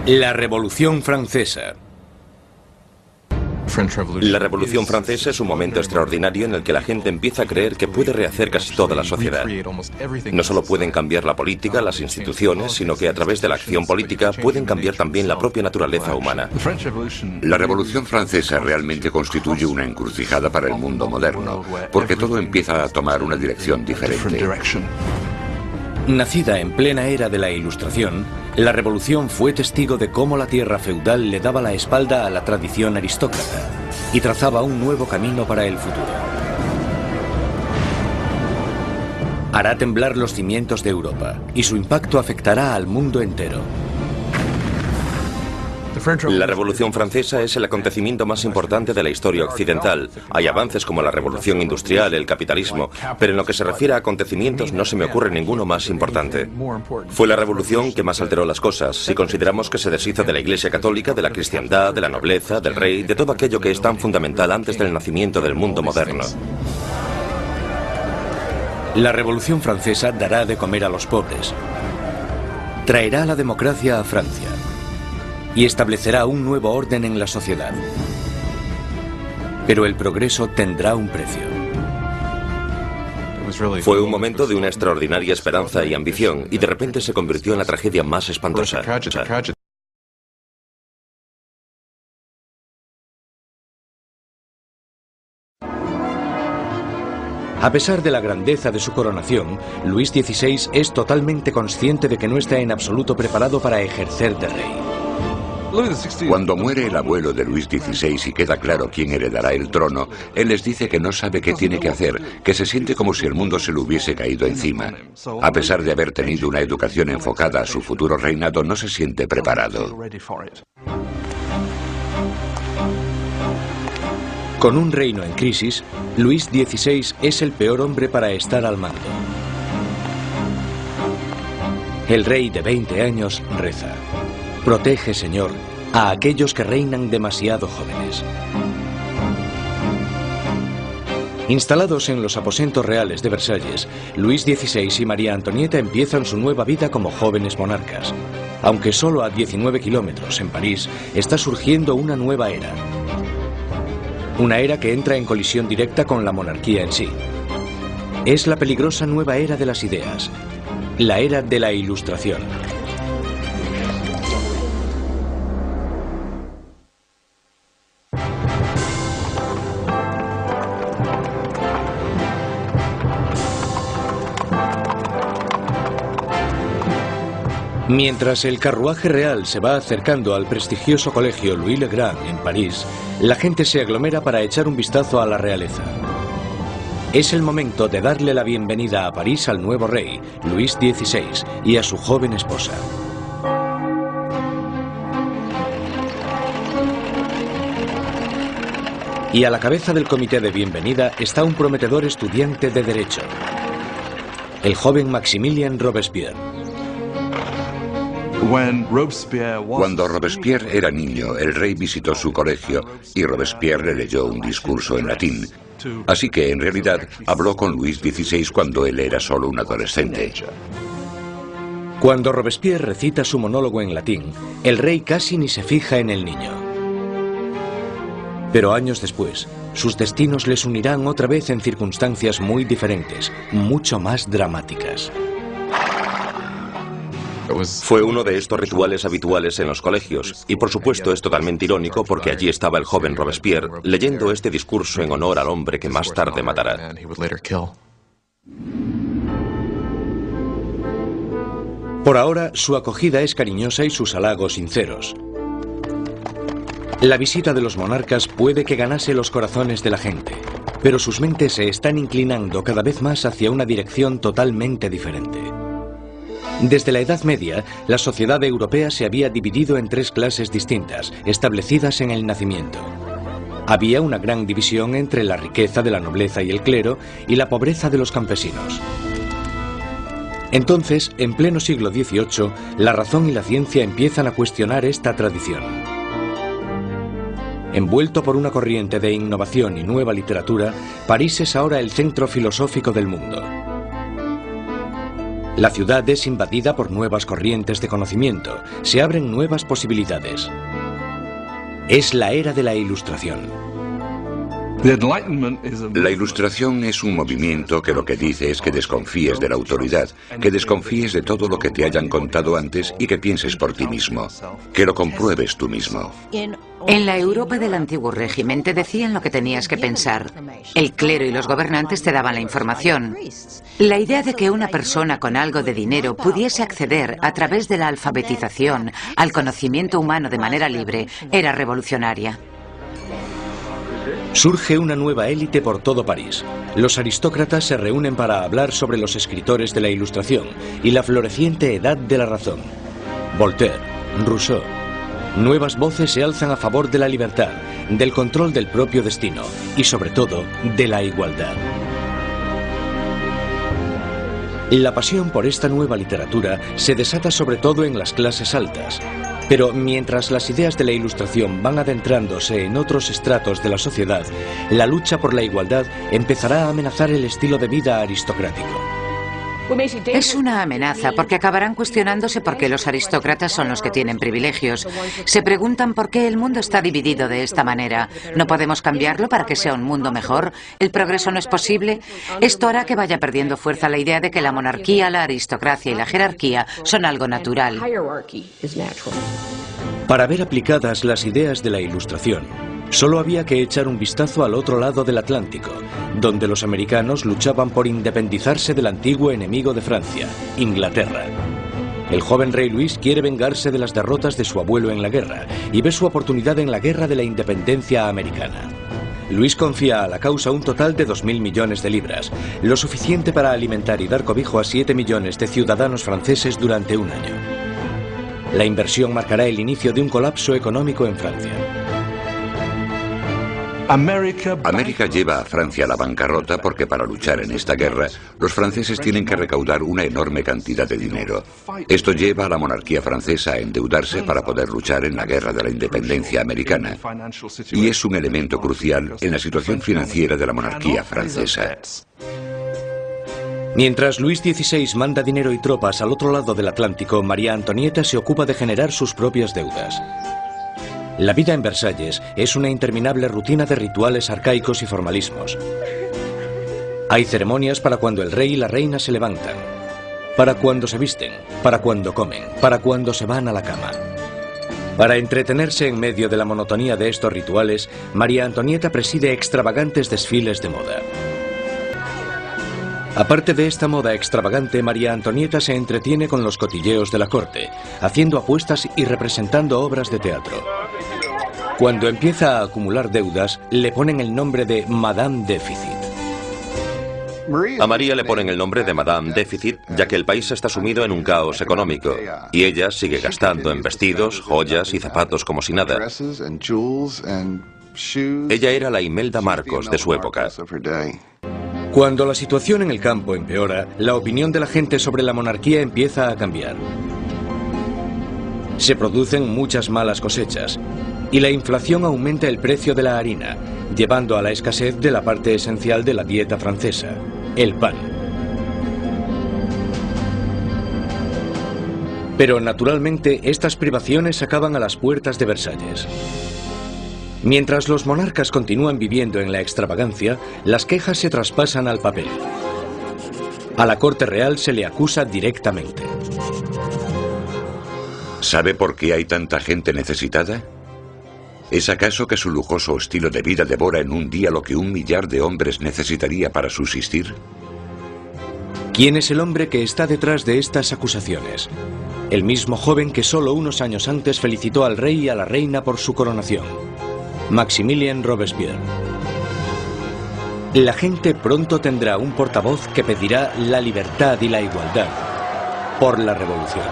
La Revolución Francesa. La Revolución Francesa es un momento extraordinario en el que la gente empieza a creer que puede rehacer casi toda la sociedad. No solo pueden cambiar la política, las instituciones, sino que a través de la acción política pueden cambiar también la propia naturaleza humana. La Revolución Francesa realmente constituye una encrucijada para el mundo moderno, porque todo empieza a tomar una dirección diferente. Nacida en plena era de la Ilustración, la Revolución fue testigo de cómo la tierra feudal le daba la espalda a la tradición aristócrata y trazaba un nuevo camino para el futuro. Hará temblar los cimientos de Europa y su impacto afectará al mundo entero. La Revolución Francesa es el acontecimiento más importante de la historia occidental. Hay avances como la Revolución Industrial, el capitalismo, pero en lo que se refiere a acontecimientos no se me ocurre ninguno más importante. Fue la revolución que más alteró las cosas, si consideramos que se deshizo de la Iglesia Católica, de la cristiandad, de la nobleza, del rey, de todo aquello que es tan fundamental antes del nacimiento del mundo moderno. La Revolución Francesa dará de comer a los pobres, traerá la democracia a Francia y establecerá un nuevo orden en la sociedad. Pero el progreso tendrá un precio. Fue un momento de una extraordinaria esperanza y ambición, y de repente se convirtió en la tragedia más espantosa. A pesar de la grandeza de su coronación, Luis XVI es totalmente consciente de que no está en absoluto preparado para ejercer de rey. Cuando muere el abuelo de Luis XVI y queda claro quién heredará el trono, él les dice que no sabe qué tiene que hacer, que se siente como si el mundo se le hubiese caído encima. A pesar de haber tenido una educación enfocada a su futuro reinado, no se siente preparado. Con un reino en crisis, Luis XVI es el peor hombre para estar al mando. El rey de 20 años reza: protege, Señor, a aquellos que reinan demasiado jóvenes. Instalados en los aposentos reales de Versalles, Luis XVI y María Antonieta empiezan su nueva vida como jóvenes monarcas. Aunque solo a 19 kilómetros en París, está surgiendo una nueva era. Una era que entra en colisión directa con la monarquía en sí. Es la peligrosa nueva era de las ideas, la era de la Ilustración. Mientras el carruaje real se va acercando al prestigioso colegio Louis le Grand en París, la gente se aglomera para echar un vistazo a la realeza. Es el momento de darle la bienvenida a París al nuevo rey, Luis XVI, y a su joven esposa. Y a la cabeza del comité de bienvenida está un prometedor estudiante de Derecho, el joven Maximilien Robespierre. Cuando Robespierre era niño, el rey visitó su colegio y Robespierre le leyó un discurso en latín. Así que, en realidad, habló con Luis XVI cuando él era solo un adolescente. Cuando Robespierre recita su monólogo en latín, el rey casi ni se fija en el niño. Pero años después, sus destinos les unirán otra vez en circunstancias muy diferentes, mucho más dramáticas. Fue uno de estos rituales habituales en los colegios, y por supuesto es totalmente irónico porque allí estaba el joven Robespierre leyendo este discurso en honor al hombre que más tarde matará. Por ahora, su acogida es cariñosa y sus halagos sinceros. La visita de los monarcas puede que ganase los corazones de la gente, pero sus mentes se están inclinando cada vez más hacia una dirección totalmente diferente. Desde la Edad Media, la sociedad europea se había dividido en tres clases distintas, establecidas en el nacimiento. Había una gran división entre la riqueza de la nobleza y el clero y la pobreza de los campesinos. Entonces, en pleno siglo XVIII, la razón y la ciencia empiezan a cuestionar esta tradición. Envuelto por una corriente de innovación y nueva literatura, París es ahora el centro filosófico del mundo. La ciudad es invadida por nuevas corrientes de conocimiento, se abren nuevas posibilidades. Es la era de la Ilustración. La Ilustración es un movimiento que lo que dice es que desconfíes de la autoridad, que desconfíes de todo lo que te hayan contado antes y que pienses por ti mismo, que lo compruebes tú mismo. En la Europa del antiguo régimen te decían lo que tenías que pensar. El clero y los gobernantes te daban la información. La idea de que una persona con algo de dinero pudiese acceder a través de la alfabetización al conocimiento humano de manera libre era revolucionaria. Surge una nueva élite por todo París. Los aristócratas se reúnen para hablar sobre los escritores de la Ilustración y la floreciente edad de la razón. Voltaire, Rousseau. Nuevas voces se alzan a favor de la libertad, del control del propio destino y, sobre todo, de la igualdad. La pasión por esta nueva literatura se desata sobre todo en las clases altas. Pero mientras las ideas de la Ilustración van adentrándose en otros estratos de la sociedad, la lucha por la igualdad empezará a amenazar el estilo de vida aristocrático. Es una amenaza porque acabarán cuestionándose por qué los aristócratas son los que tienen privilegios. Se preguntan por qué el mundo está dividido de esta manera. ¿No podemos cambiarlo para que sea un mundo mejor? ¿El progreso no es posible? Esto hará que vaya perdiendo fuerza la idea de que la monarquía, la aristocracia y la jerarquía son algo natural. Para ver aplicadas las ideas de la Ilustración, solo había que echar un vistazo al otro lado del Atlántico, donde los americanos luchaban por independizarse del antiguo enemigo de Francia, Inglaterra. El joven rey Luis quiere vengarse de las derrotas de su abuelo en la guerra y ve su oportunidad en la guerra de la independencia americana. Luis confía a la causa un total de 2.000 millones de libras, lo suficiente para alimentar y dar cobijo a 7 millones de ciudadanos franceses durante un año. La inversión marcará el inicio de un colapso económico en Francia. América lleva a Francia a la bancarrota porque para luchar en esta guerra, los franceses tienen que recaudar una enorme cantidad de dinero. Esto lleva a la monarquía francesa a endeudarse para poder luchar en la guerra de la independencia americana. Y es un elemento crucial en la situación financiera de la monarquía francesa. Mientras Luis XVI manda dinero y tropas al otro lado del Atlántico, María Antonieta se ocupa de generar sus propias deudas. La vida en Versalles es una interminable rutina de rituales arcaicos y formalismos. Hay ceremonias para cuando el rey y la reina se levantan, para cuando se visten, para cuando comen, para cuando se van a la cama. Para entretenerse en medio de la monotonía de estos rituales, María Antonieta preside extravagantes desfiles de moda. Aparte de esta moda extravagante, María Antonieta se entretiene con los cotilleos de la corte, haciendo apuestas y representando obras de teatro. Cuando empieza a acumular deudas, le ponen el nombre de Madame Déficit. A María le ponen el nombre de Madame Déficit, ya que el país está sumido en un caos económico, y ella sigue gastando en vestidos, joyas y zapatos como si nada. Ella era la Imelda Marcos de su época. Cuando la situación en el campo empeora, la opinión de la gente sobre la monarquía empieza a cambiar. Se producen muchas malas cosechas y la inflación aumenta el precio de la harina, llevando a la escasez de la parte esencial de la dieta francesa, el pan. Pero naturalmente estas privaciones acaban a las puertas de Versalles. Mientras los monarcas continúan viviendo en la extravagancia, las quejas se traspasan al papel. A la corte real se le acusa directamente. ¿Sabe por qué hay tanta gente necesitada? ¿Es acaso que su lujoso estilo de vida devora en un día lo que 1 millar de hombres necesitaría para subsistir? ¿Quién es el hombre que está detrás de estas acusaciones? El mismo joven que solo unos años antes felicitó al rey y a la reina por su coronación. Maximilien Robespierre. La gente pronto tendrá un portavoz que pedirá la libertad y la igualdad por la revolución.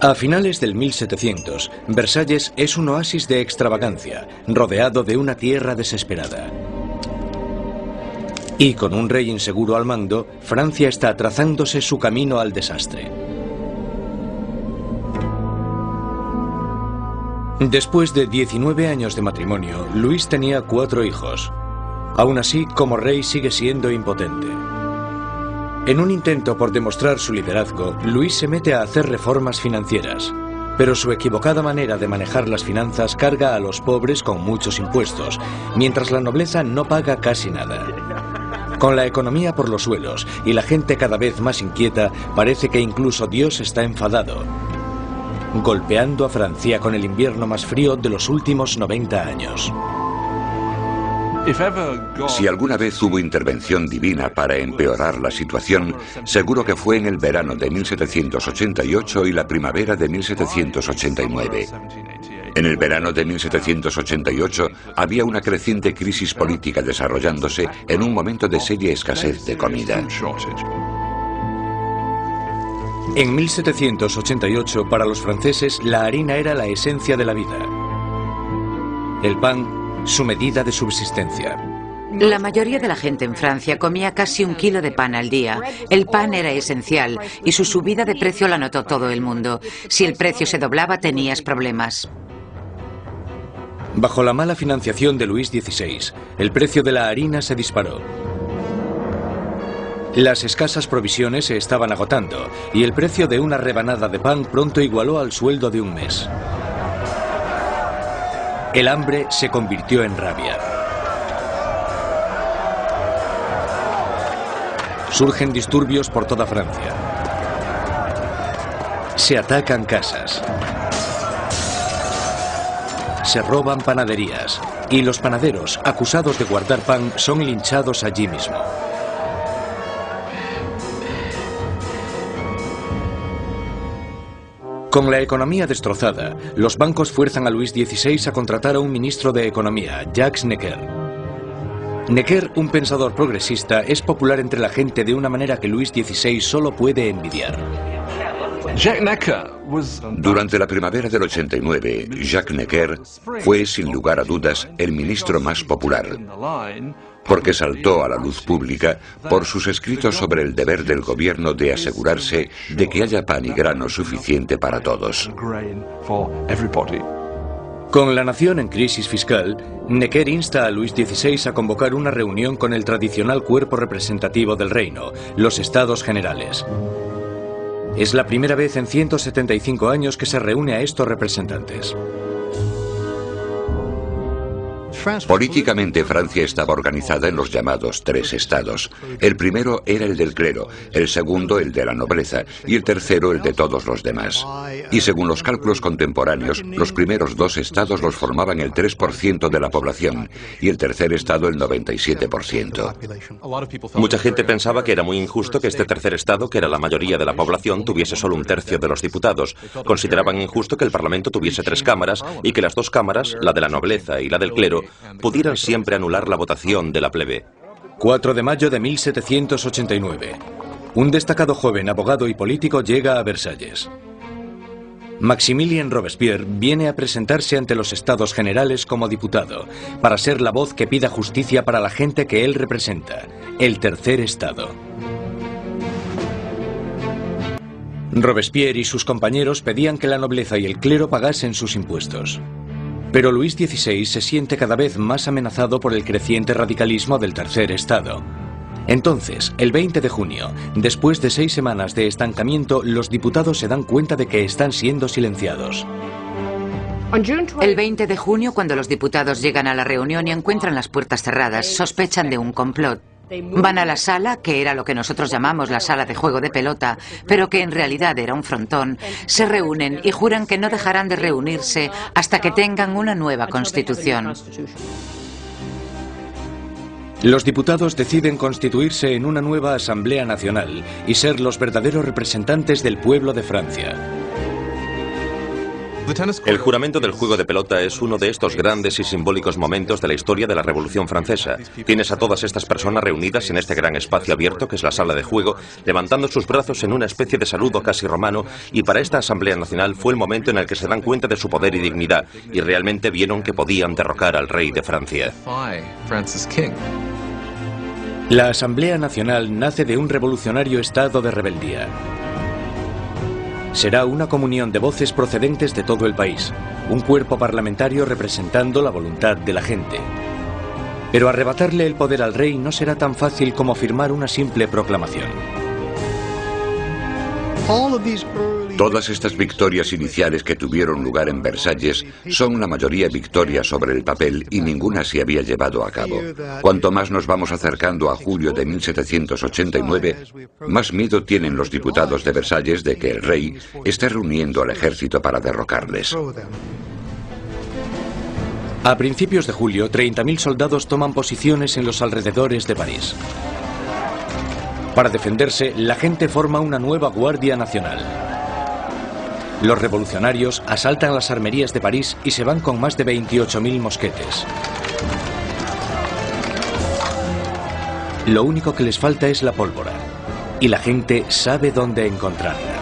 A finales del 1700, Versalles es un oasis de extravagancia, rodeado de una tierra desesperada. Y con un rey inseguro al mando, Francia está trazándose su camino al desastre. Después de 19 años de matrimonio, Luis tenía 4 hijos. Aún así, como rey sigue siendo impotente. En un intento por demostrar su liderazgo, Luis se mete a hacer reformas financieras. Pero su equivocada manera de manejar las finanzas carga a los pobres con muchos impuestos, mientras la nobleza no paga casi nada. Con la economía por los suelos y la gente cada vez más inquieta, parece que incluso Dios está enfadado, golpeando a Francia con el invierno más frío de los últimos 90 años. Si alguna vez hubo intervención divina para empeorar la situación, seguro que fue en el verano de 1788 y la primavera de 1789. En el verano de 1788 había una creciente crisis política desarrollándose en un momento de seria escasez de comida. En 1788, para los franceses, la harina era la esencia de la vida. El pan, su medida de subsistencia. La mayoría de la gente en Francia comía casi 1 kilo de pan al día. El pan era esencial y su subida de precio la notó todo el mundo. Si el precio se doblaba, tenías problemas. Bajo la mala financiación de Luis XVI, el precio de la harina se disparó. Las escasas provisiones se estaban agotando y el precio de una rebanada de pan pronto igualó al sueldo de un mes. El hambre se convirtió en rabia. Surgen disturbios por toda Francia. Se atacan casas. Se roban panaderías. Y los panaderos, acusados de guardar pan, son linchados allí mismo. Con la economía destrozada, los bancos fuerzan a Luis XVI a contratar a un ministro de Economía, Jacques Necker. Necker, un pensador progresista, es popular entre la gente de una manera que Luis XVI solo puede envidiar. Durante la primavera del 89, Jacques Necker fue, sin lugar a dudas, el ministro más popular, porque saltó a la luz pública por sus escritos sobre el deber del gobierno de asegurarse de que haya pan y grano suficiente para todos. Con la nación en crisis fiscal, Necker insta a Luis XVI a convocar una reunión con el tradicional cuerpo representativo del reino, los Estados Generales. Es la primera vez en 175 años que se reúne a estos representantes. Políticamente, Francia estaba organizada en los llamados 3 estados. El primero era el del clero, el segundo el de la nobleza y el tercero el de todos los demás. Y según los cálculos contemporáneos, los primeros 2 estados los formaban el 3% de la población y el tercer estado el 97%. Mucha gente pensaba que era muy injusto que este tercer estado, que era la mayoría de la población, tuviese solo 1/3 de los diputados. Consideraban injusto que el Parlamento tuviese 3 cámaras y que las 2 cámaras, la de la nobleza y la del clero, pudieran siempre anular la votación de la plebe. 4 de mayo de 1789. Un destacado joven abogado y político llega a Versalles. Maximilien Robespierre viene a presentarse ante los Estados Generales como diputado, para ser la voz que pida justicia para la gente que él representa, el tercer estado. Robespierre y sus compañeros pedían que la nobleza y el clero pagasen sus impuestos. Pero Luis XVI se siente cada vez más amenazado por el creciente radicalismo del tercer estado. Entonces, el 20 de junio, después de 6 semanas de estancamiento, los diputados se dan cuenta de que están siendo silenciados. El 20 de junio, cuando los diputados llegan a la reunión y encuentran las puertas cerradas, sospechan de un complot. Van a la sala, que era lo que nosotros llamamos la sala de juego de pelota, pero que en realidad era un frontón, se reúnen y juran que no dejarán de reunirse hasta que tengan una nueva constitución. Los diputados deciden constituirse en una nueva Asamblea Nacional y ser los verdaderos representantes del pueblo de Francia. El juramento del juego de pelota es uno de estos grandes y simbólicos momentos de la historia de la Revolución Francesa. Tienes a todas estas personas reunidas en este gran espacio abierto que es la sala de juego, levantando sus brazos en una especie de saludo casi romano, y para esta Asamblea Nacional fue el momento en el que se dan cuenta de su poder y dignidad, y realmente vieron que podían derrocar al rey de Francia. La Asamblea Nacional nace de un revolucionario estado de rebeldía. Será una comunión de voces procedentes de todo el país, un cuerpo parlamentario representando la voluntad de la gente. Pero arrebatarle el poder al rey no será tan fácil como firmar una simple proclamación. Todas estas victorias iniciales que tuvieron lugar en Versalles son la mayoría victorias sobre el papel y ninguna se había llevado a cabo. Cuanto más nos vamos acercando a julio de 1789, más miedo tienen los diputados de Versalles de que el rey esté reuniendo al ejército para derrocarles. A principios de julio, 30.000 soldados toman posiciones en los alrededores de París. Para defenderse, la gente forma una nueva Guardia Nacional. Los revolucionarios asaltan las armerías de París y se van con más de 28.000 mosquetes. Lo único que les falta es la pólvora, y la gente sabe dónde encontrarla.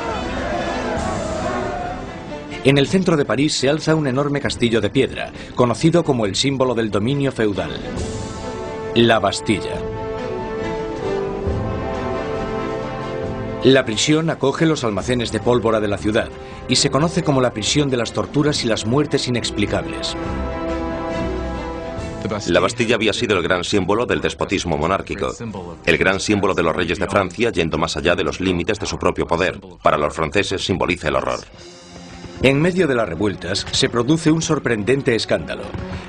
En el centro de París se alza un enorme castillo de piedra, conocido como el símbolo del dominio feudal, la Bastilla. La prisión acoge los almacenes de pólvora de la ciudad y se conoce como la prisión de las torturas y las muertes inexplicables. La Bastilla había sido el gran símbolo del despotismo monárquico, el gran símbolo de los reyes de Francia yendo más allá de los límites de su propio poder. Para los franceses simboliza el horror. En medio de las revueltas se produce un sorprendente escándalo.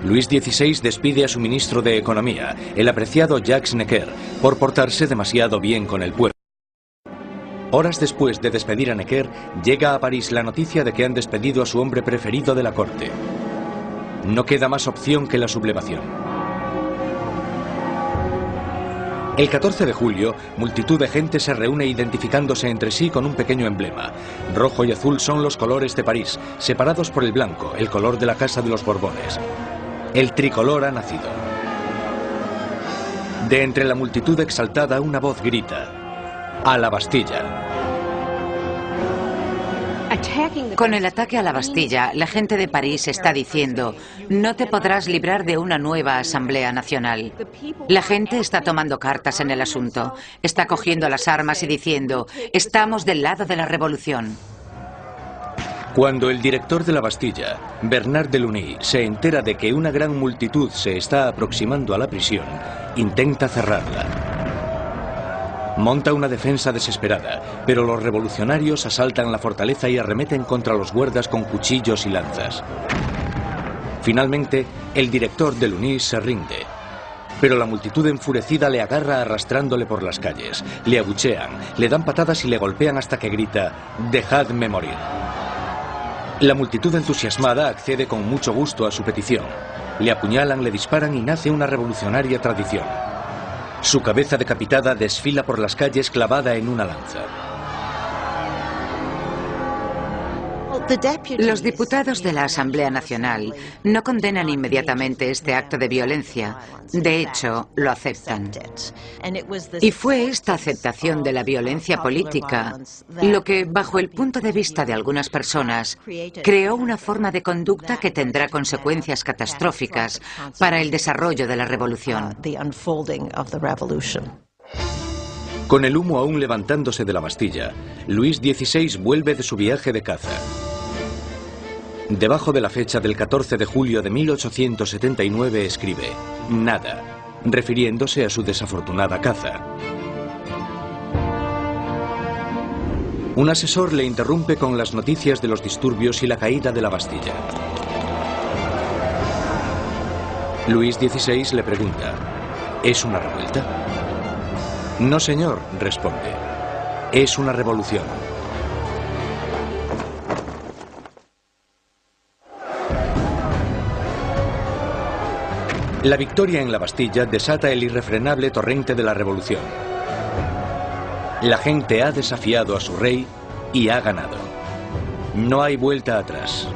Luis XVI despide a su ministro de Economía, el apreciado Jacques Necker, por portarse demasiado bien con el pueblo. Horas después de despedir a Necker, llega a París la noticia de que han despedido a su hombre preferido de la corte. No queda más opción que la sublevación. El 14 de julio, multitud de gente se reúne identificándose entre sí con un pequeño emblema. Rojo y azul son los colores de París, separados por el blanco, el color de la Casa de los Borbones. El tricolor ha nacido. De entre la multitud exaltada, una voz grita: ¡A la Bastilla! Con el ataque a la Bastilla, la gente de París está diciendo: no te podrás librar de una nueva Asamblea Nacional. La gente está tomando cartas en el asunto, está cogiendo las armas y diciendo: estamos del lado de la revolución. Cuando el director de la Bastilla, Bernard Delaunay, se entera de que una gran multitud se está aproximando a la prisión, intenta cerrarla. Monta una defensa desesperada, pero los revolucionarios asaltan la fortaleza y arremeten contra los guardas con cuchillos y lanzas. Finalmente, el director Delaunay se rinde, pero la multitud enfurecida le agarra arrastrándole por las calles, le abuchean, le dan patadas y le golpean hasta que grita: «¡Dejadme morir!». La multitud entusiasmada accede con mucho gusto a su petición. Le apuñalan, le disparan y nace una revolucionaria tradición. Su cabeza decapitada desfila por las calles clavada en una lanza. Los diputados de la Asamblea Nacional no condenan inmediatamente este acto de violencia. De hecho, lo aceptan. Y fue esta aceptación de la violencia política lo que, bajo el punto de vista de algunas personas, creó una forma de conducta que tendrá consecuencias catastróficas para el desarrollo de la revolución. Con el humo aún levantándose de la Bastilla, Luis XVI vuelve de su viaje de caza. Debajo de la fecha del 14 de julio de 1879 escribe: «Nada», refiriéndose a su desafortunada caza. Un asesor le interrumpe con las noticias de los disturbios y la caída de la Bastilla. Luis XVI le pregunta: ¿es una revuelta? «No, señor», responde. «Es una revolución». La victoria en la Bastilla desata el irrefrenable torrente de la revolución. La gente ha desafiado a su rey y ha ganado. No hay vuelta atrás.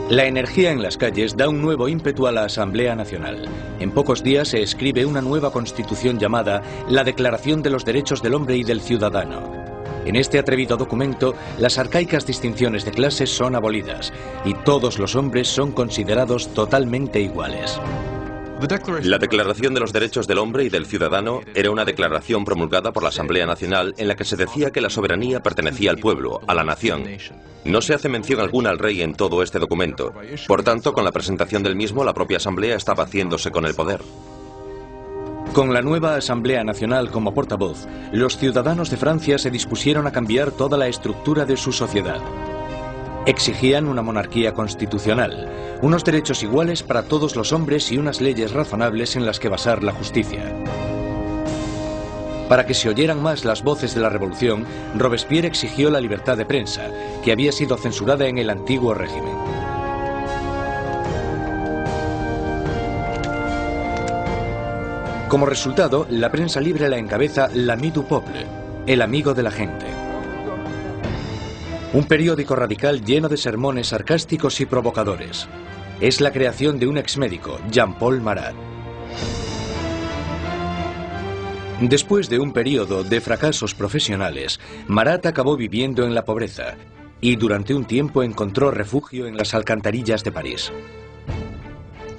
La energía en las calles da un nuevo ímpetu a la Asamblea Nacional. En pocos días se escribe una nueva constitución llamada la Declaración de los Derechos del Hombre y del Ciudadano. En este atrevido documento, las arcaicas distinciones de clases son abolidas y todos los hombres son considerados totalmente iguales. La Declaración de los Derechos del Hombre y del Ciudadano era una declaración promulgada por la Asamblea Nacional en la que se decía que la soberanía pertenecía al pueblo, a la nación. No se hace mención alguna al rey en todo este documento. Por tanto, con la presentación del mismo, la propia Asamblea estaba haciéndose con el poder. Con la nueva Asamblea Nacional como portavoz, los ciudadanos de Francia se dispusieron a cambiar toda la estructura de su sociedad. Exigían una monarquía constitucional, unos derechos iguales para todos los hombres y unas leyes razonables en las que basar la justicia. Para que se oyeran más las voces de la revolución, Robespierre exigió la libertad de prensa, que había sido censurada en el antiguo régimen. Como resultado, la prensa libre la encabeza l'Ami du Peuple, el amigo de la gente. Un periódico radical lleno de sermones sarcásticos y provocadores. Es la creación de un exmédico, Jean-Paul Marat. Después de un periodo de fracasos profesionales, Marat acabó viviendo en la pobreza y durante un tiempo encontró refugio en las alcantarillas de París.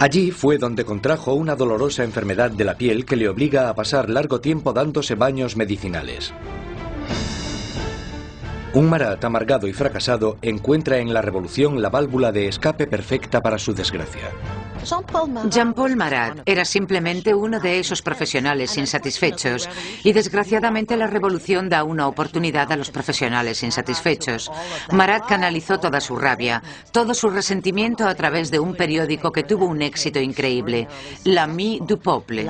Allí fue donde contrajo una dolorosa enfermedad de la piel que le obliga a pasar largo tiempo dándose baños medicinales. Un Marat amargado y fracasado encuentra en la revolución la válvula de escape perfecta para su desgracia. Jean-Paul Marat era simplemente uno de esos profesionales insatisfechos y desgraciadamente la revolución da una oportunidad a los profesionales insatisfechos. Marat canalizó toda su rabia, todo su resentimiento a través de un periódico que tuvo un éxito increíble, l'Ami du Peuple.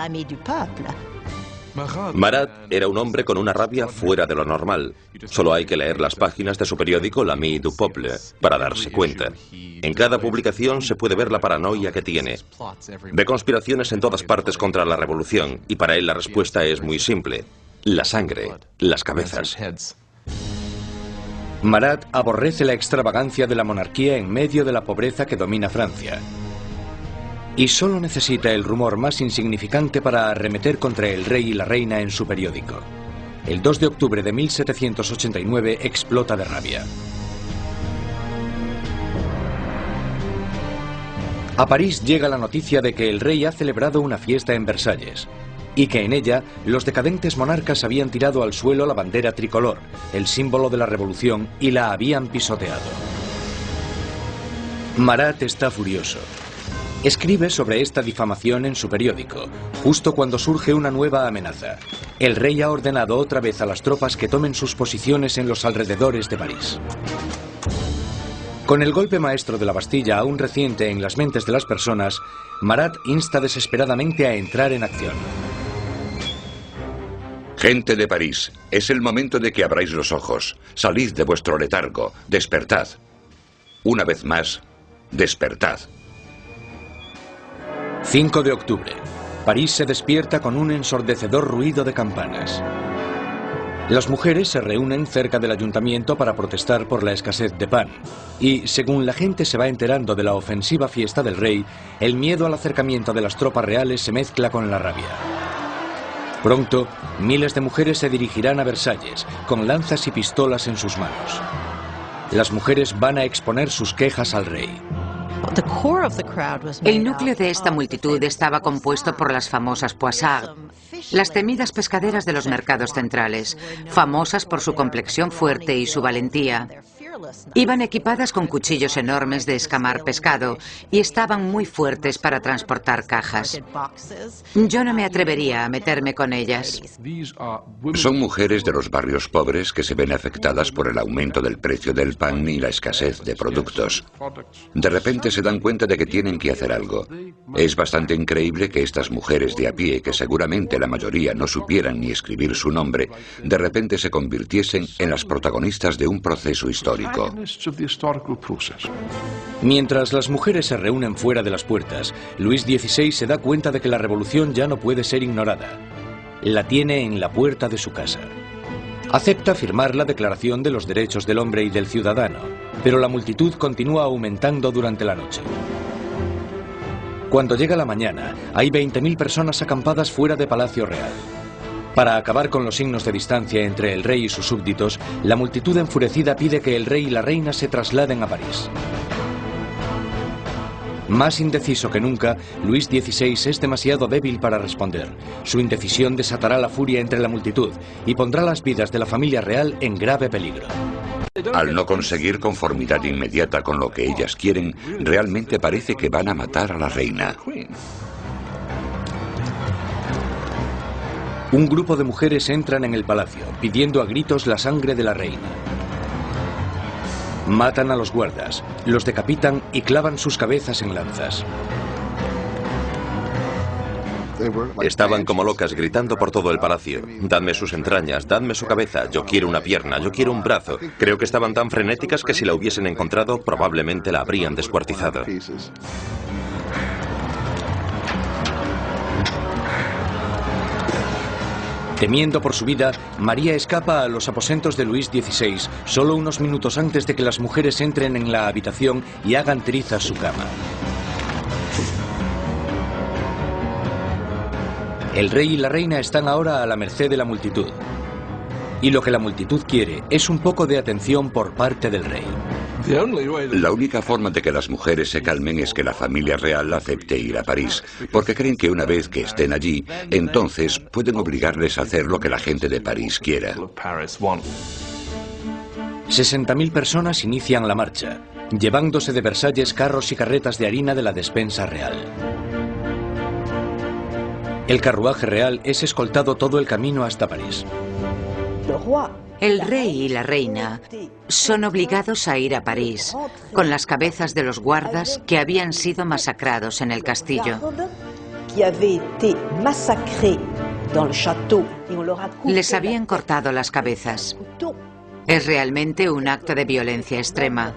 Marat era un hombre con una rabia fuera de lo normal. Solo hay que leer las páginas de su periódico l'Ami du Peuple para darse cuenta. En cada publicación se puede ver la paranoia que tiene. Ve conspiraciones en todas partes contra la revolución y para él la respuesta es muy simple. La sangre, las cabezas. Marat aborrece la extravagancia de la monarquía en medio de la pobreza que domina Francia. Y solo necesita el rumor más insignificante para arremeter contra el rey y la reina en su periódico. El 2 de octubre de 1789 explota de rabia. A París llega la noticia de que el rey ha celebrado una fiesta en Versalles y que en ella los decadentes monarcas habían tirado al suelo la bandera tricolor, el símbolo de la revolución, y la habían pisoteado. Marat está furioso. Escribe sobre esta difamación en su periódico, justo cuando surge una nueva amenaza. El rey ha ordenado otra vez a las tropas que tomen sus posiciones en los alrededores de París. Con el golpe maestro de la Bastilla aún reciente en las mentes de las personas, Marat insta desesperadamente a entrar en acción. Gente de París, es el momento de que abráis los ojos. Salid de vuestro letargo, despertad. Una vez más, despertad. 5 de octubre. París se despierta con un ensordecedor ruido de campanas. Las mujeres se reúnen cerca del ayuntamiento para protestar por la escasez de pan. Y, según la gente se va enterando de la ofensiva fiesta del rey, el miedo al acercamiento de las tropas reales se mezcla con la rabia. Pronto, miles de mujeres se dirigirán a Versalles, con lanzas y pistolas en sus manos. Las mujeres van a exponer sus quejas al rey. El núcleo de esta multitud estaba compuesto por las famosas poissardes, las temidas pescaderas de los mercados centrales, famosas por su complexión fuerte y su valentía. Iban equipadas con cuchillos enormes de escamar pescado y estaban muy fuertes para transportar cajas. Yo no me atrevería a meterme con ellas. Son mujeres de los barrios pobres que se ven afectadas por el aumento del precio del pan y la escasez de productos. De repente se dan cuenta de que tienen que hacer algo. Es bastante increíble que estas mujeres de a pie, que seguramente la mayoría no supieran ni escribir su nombre, de repente se convirtiesen en las protagonistas de un proceso histórico. Mientras las mujeres se reúnen fuera de las puertas, Luis XVI se da cuenta de que la revolución ya no puede ser ignorada. La tiene en la puerta de su casa. Acepta firmar la Declaración de los Derechos del Hombre y del Ciudadano, pero la multitud continúa aumentando durante la noche. Cuando llega la mañana, hay 20.000 personas acampadas fuera de Palacio Real. Para acabar con los signos de distancia entre el rey y sus súbditos, la multitud enfurecida pide que el rey y la reina se trasladen a París. Más indeciso que nunca, Luis XVI es demasiado débil para responder. Su indecisión desatará la furia entre la multitud y pondrá las vidas de la familia real en grave peligro. Al no conseguir conformidad inmediata con lo que ellas quieren, realmente parece que van a matar a la reina. Un grupo de mujeres entran en el palacio, pidiendo a gritos la sangre de la reina. Matan a los guardas, los decapitan y clavan sus cabezas en lanzas. Estaban como locas gritando por todo el palacio. Dadme sus entrañas, dadme su cabeza, yo quiero una pierna, yo quiero un brazo. Creo que estaban tan frenéticas que si la hubiesen encontrado probablemente la habrían descuartizado. Temiendo por su vida, María escapa a los aposentos de Luis XVI solo unos minutos antes de que las mujeres entren en la habitación y hagan trizas su cama. El rey y la reina están ahora a la merced de la multitud. Y lo que la multitud quiere es un poco de atención por parte del rey. La única forma de que las mujeres se calmen es que la familia real acepte ir a París, porque creen que una vez que estén allí, entonces pueden obligarles a hacer lo que la gente de París quiera. 60.000 personas inician la marcha, llevándose de Versalles carros y carretas de harina de la despensa real. El carruaje real es escoltado todo el camino hasta París. El rey y la reina son obligados a ir a París con las cabezas de los guardas que habían sido masacrados en el castillo. Les habían cortado las cabezas. Es realmente un acto de violencia extrema.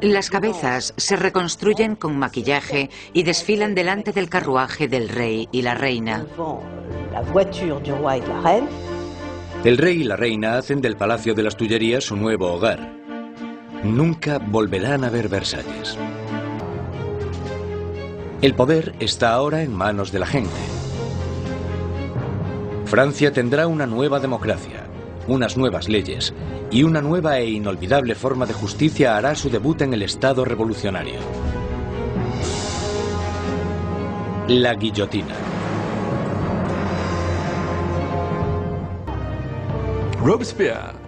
Las cabezas se reconstruyen con maquillaje y desfilan delante del carruaje del rey y la reina. El rey y la reina hacen del Palacio de las Tullerías su nuevo hogar. Nunca volverán a ver Versalles. El poder está ahora en manos de la gente. Francia tendrá una nueva democracia, unas nuevas leyes y una nueva e inolvidable forma de justicia hará su debut en el Estado revolucionario. La guillotina.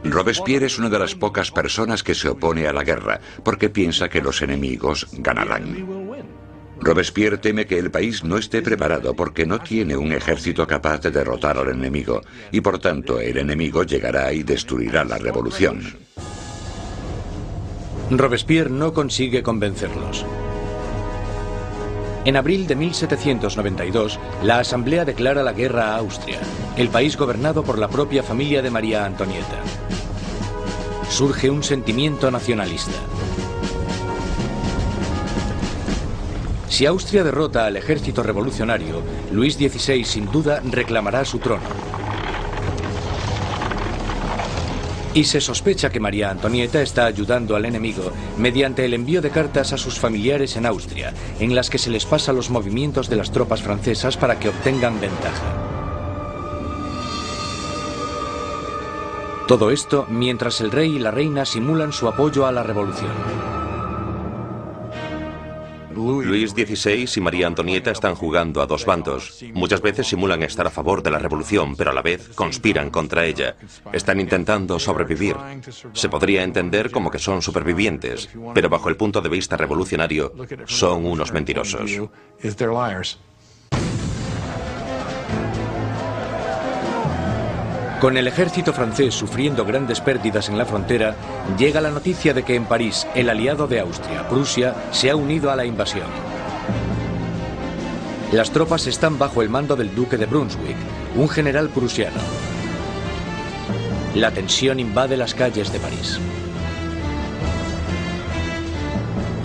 Robespierre es una de las pocas personas que se opone a la guerra, porque piensa que los enemigos ganarán. Robespierre teme que el país no esté preparado porque no tiene un ejército capaz de derrotar al enemigo, y por tanto el enemigo llegará y destruirá la revolución. Robespierre no consigue convencerlos. En abril de 1792, la Asamblea declara la guerra a Austria, el país gobernado por la propia familia de María Antonieta. Surge un sentimiento nacionalista. Si Austria derrota al ejército revolucionario, Luis XVI sin duda reclamará su trono. Y se sospecha que María Antonieta está ayudando al enemigo mediante el envío de cartas a sus familiares en Austria, en las que se les pasa los movimientos de las tropas francesas para que obtengan ventaja. Todo esto mientras el rey y la reina simulan su apoyo a la revolución. Luis XVI y María Antonieta están jugando a dos bandos. Muchas veces simulan estar a favor de la revolución, pero a la vez conspiran contra ella. Están intentando sobrevivir. Se podría entender como que son supervivientes, pero bajo el punto de vista revolucionario, son unos mentirosos. Con el ejército francés sufriendo grandes pérdidas en la frontera, llega la noticia de que en París el aliado de Austria, Prusia, se ha unido a la invasión. Las tropas están bajo el mando del duque de Brunswick, un general prusiano. La tensión invade las calles de París.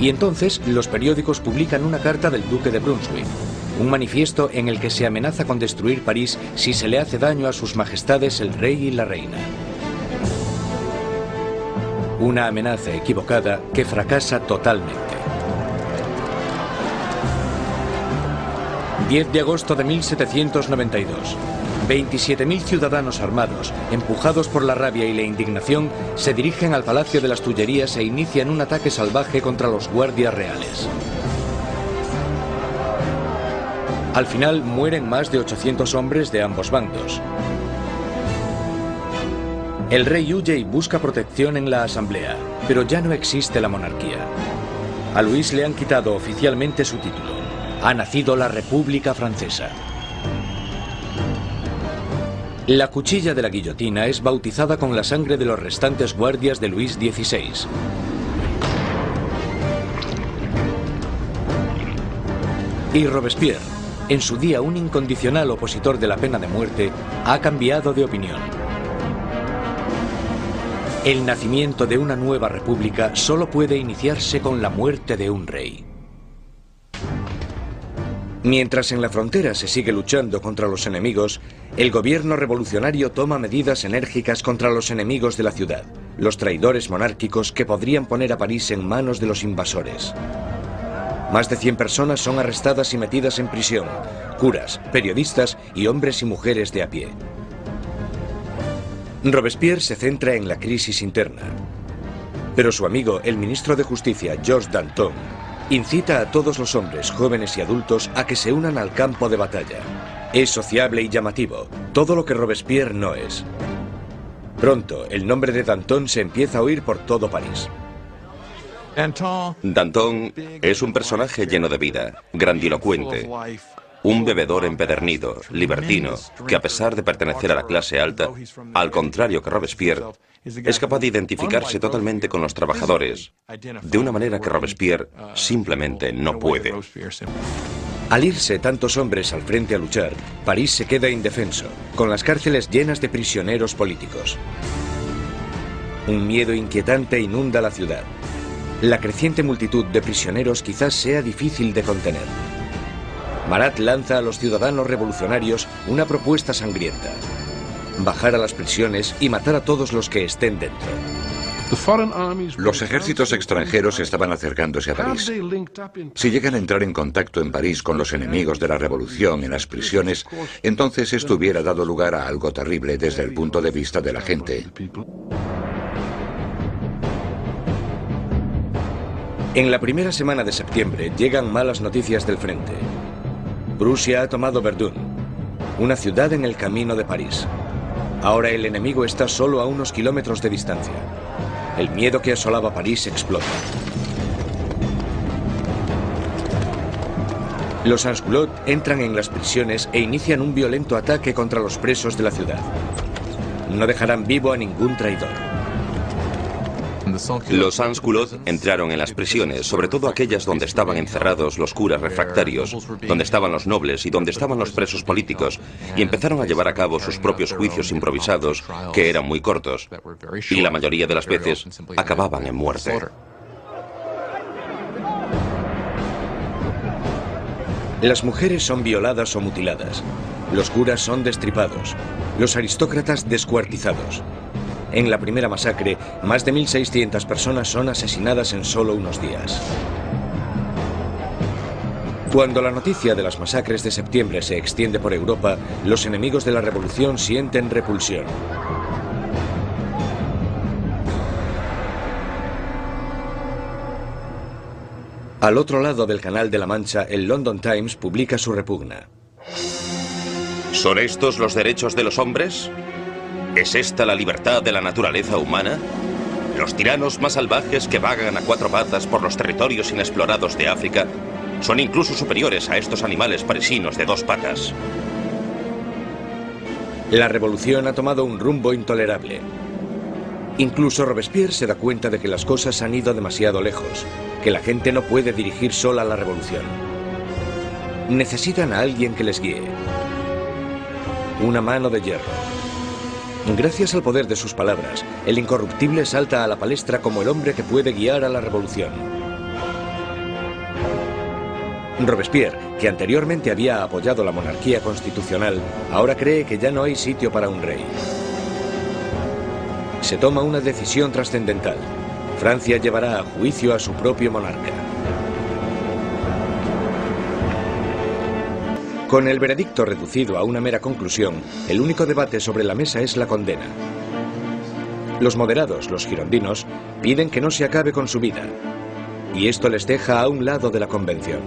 Y entonces los periódicos publican una carta del duque de Brunswick, un manifiesto en el que se amenaza con destruir París si se le hace daño a sus majestades el rey y la reina. Una amenaza equivocada que fracasa totalmente. 10 de agosto de 1792. 27.000 ciudadanos armados, empujados por la rabia y la indignación, se dirigen al Palacio de las Tullerías e inician un ataque salvaje contra los guardias reales. Al final mueren más de 800 hombres de ambos bandos. El rey huye y busca protección en la asamblea, pero ya no existe la monarquía. A Luis le han quitado oficialmente su título. Ha nacido la República Francesa. La cuchilla de la guillotina es bautizada con la sangre de los restantes guardias de Luis XVI. Y Robespierre, en su día un incondicional opositor de la pena de muerte, ha cambiado de opinión. El nacimiento de una nueva república solo puede iniciarse con la muerte de un rey. Mientras en la frontera se sigue luchando contra los enemigos, el gobierno revolucionario toma medidas enérgicas contra los enemigos de la ciudad, los traidores monárquicos que podrían poner a París en manos de los invasores. Más de 100 personas son arrestadas y metidas en prisión, curas, periodistas y hombres y mujeres de a pie. Robespierre se centra en la crisis interna, pero su amigo, el ministro de Justicia, Georges Danton, incita a todos los hombres, jóvenes y adultos a que se unan al campo de batalla. Es sociable y llamativo, todo lo que Robespierre no es. Pronto, el nombre de Danton se empieza a oír por todo París. Danton es un personaje lleno de vida, grandilocuente, un bebedor empedernido, libertino, que a pesar de pertenecer a la clase alta, al contrario que Robespierre, es capaz de identificarse totalmente con los trabajadores, de una manera que Robespierre simplemente no puede. Al irse tantos hombres al frente a luchar, París se queda indefenso, con las cárceles llenas de prisioneros políticos. Un miedo inquietante inunda la ciudad. La creciente multitud de prisioneros quizás sea difícil de contener. Marat lanza a los ciudadanos revolucionarios una propuesta sangrienta: bajar a las prisiones y matar a todos los que estén dentro. Los ejércitos extranjeros estaban acercándose a París. Si llegan a entrar en contacto en París con los enemigos de la revolución en las prisiones, entonces esto hubiera dado lugar a algo terrible desde el punto de vista de la gente. En la primera semana de septiembre llegan malas noticias del frente. Prusia ha tomado Verdun, una ciudad en el camino de París. Ahora el enemigo está solo a unos kilómetros de distancia. El miedo que asolaba París explota. Los Sansculottes entran en las prisiones e inician un violento ataque contra los presos de la ciudad. No dejarán vivo a ningún traidor. Los Sansculottes entraron en las prisiones, sobre todo aquellas donde estaban encerrados los curas refractarios, donde estaban los nobles y donde estaban los presos políticos, y empezaron a llevar a cabo sus propios juicios improvisados, que eran muy cortos, y la mayoría de las veces acababan en muerte. Las mujeres son violadas o mutiladas, los curas son destripados, los aristócratas descuartizados. En la primera masacre, más de 1.600 personas son asesinadas en solo unos días. Cuando la noticia de las masacres de septiembre se extiende por Europa, los enemigos de la revolución sienten repulsión. Al otro lado del Canal de la Mancha, el London Times publica su repugna. ¿Son estos los derechos de los hombres? ¿Es esta la libertad de la naturaleza humana? Los tiranos más salvajes que vagan a cuatro patas por los territorios inexplorados de África son incluso superiores a estos animales parisinos de dos patas. La revolución ha tomado un rumbo intolerable. Incluso Robespierre se da cuenta de que las cosas han ido demasiado lejos, que la gente no puede dirigir sola la revolución. Necesitan a alguien que les guíe. Una mano de hierro. Gracias al poder de sus palabras, el incorruptible salta a la palestra como el hombre que puede guiar a la revolución. Robespierre, que anteriormente había apoyado la monarquía constitucional, ahora cree que ya no hay sitio para un rey. Se toma una decisión trascendental. Francia llevará a juicio a su propio monarca. Con el veredicto reducido a una mera conclusión, el único debate sobre la mesa es la condena. Los moderados, los girondinos, piden que no se acabe con su vida, y esto les deja a un lado de la convención.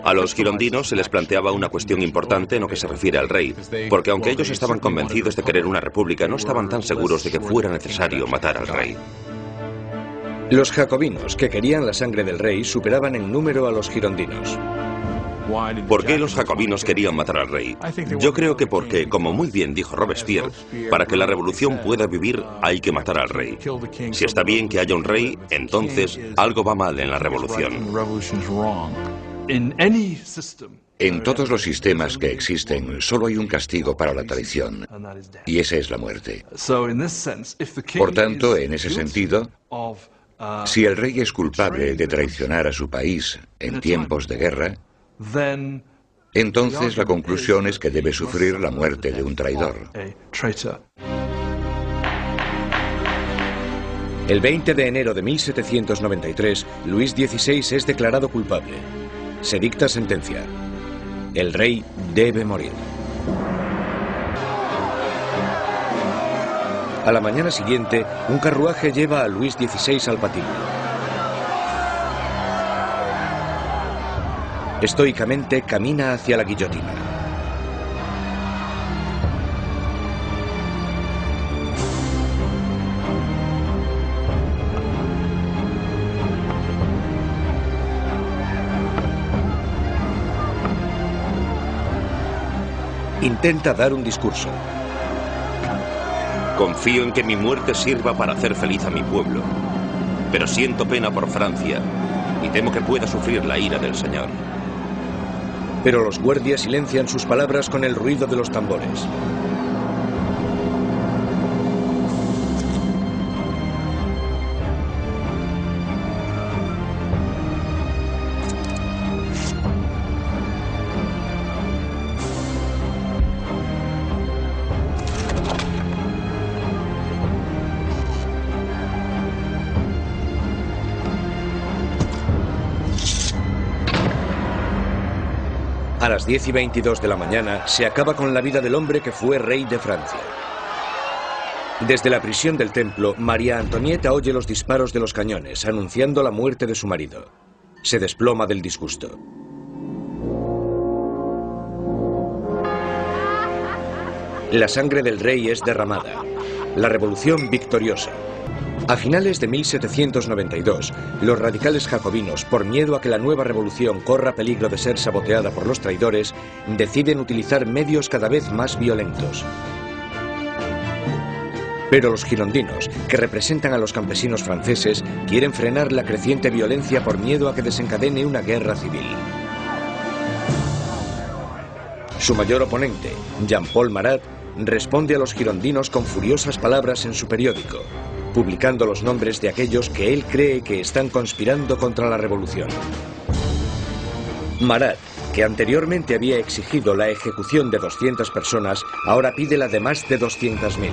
A los girondinos se les planteaba una cuestión importante en lo que se refiere al rey, porque aunque ellos estaban convencidos de querer una república, no estaban tan seguros de que fuera necesario matar al rey. Los jacobinos, que querían la sangre del rey, superaban en número a los girondinos. ¿Por qué los jacobinos querían matar al rey? Yo creo que porque, como muy bien dijo Robespierre, para que la revolución pueda vivir hay que matar al rey. Si está bien que haya un rey, entonces algo va mal en la revolución. En todos los sistemas que existen, solo hay un castigo para la traición, y esa es la muerte. Por tanto, en ese sentido, si el rey es culpable de traicionar a su país en tiempos de guerra, entonces la conclusión es que debe sufrir la muerte de un traidor. El 20 de enero de 1793, Luis XVI es declarado culpable. Se dicta sentencia. El rey debe morir. A la mañana siguiente, un carruaje lleva a Luis XVI al patíbulo. Estoicamente camina hacia la guillotina. Intenta dar un discurso. Confío en que mi muerte sirva para hacer feliz a mi pueblo, pero siento pena por Francia y temo que pueda sufrir la ira del Señor. Pero los guardias silencian sus palabras con el ruido de los tambores. A las 10:22 de la mañana se acaba con la vida del hombre que fue rey de Francia. Desde la prisión del templo, María Antonieta oye los disparos de los cañones, anunciando la muerte de su marido. Se desploma del disgusto. La sangre del rey es derramada. La revolución victoriosa. A finales de 1792, los radicales jacobinos, por miedo a que la nueva revolución corra peligro de ser saboteada por los traidores, deciden utilizar medios cada vez más violentos. Pero los girondinos, que representan a los campesinos franceses, quieren frenar la creciente violencia por miedo a que desencadene una guerra civil. Su mayor oponente, Jean-Paul Marat, responde a los girondinos con furiosas palabras en su periódico, publicando los nombres de aquellos que él cree que están conspirando contra la revolución. Marat, que anteriormente había exigido la ejecución de 200 personas, ahora pide la de más de 200.000.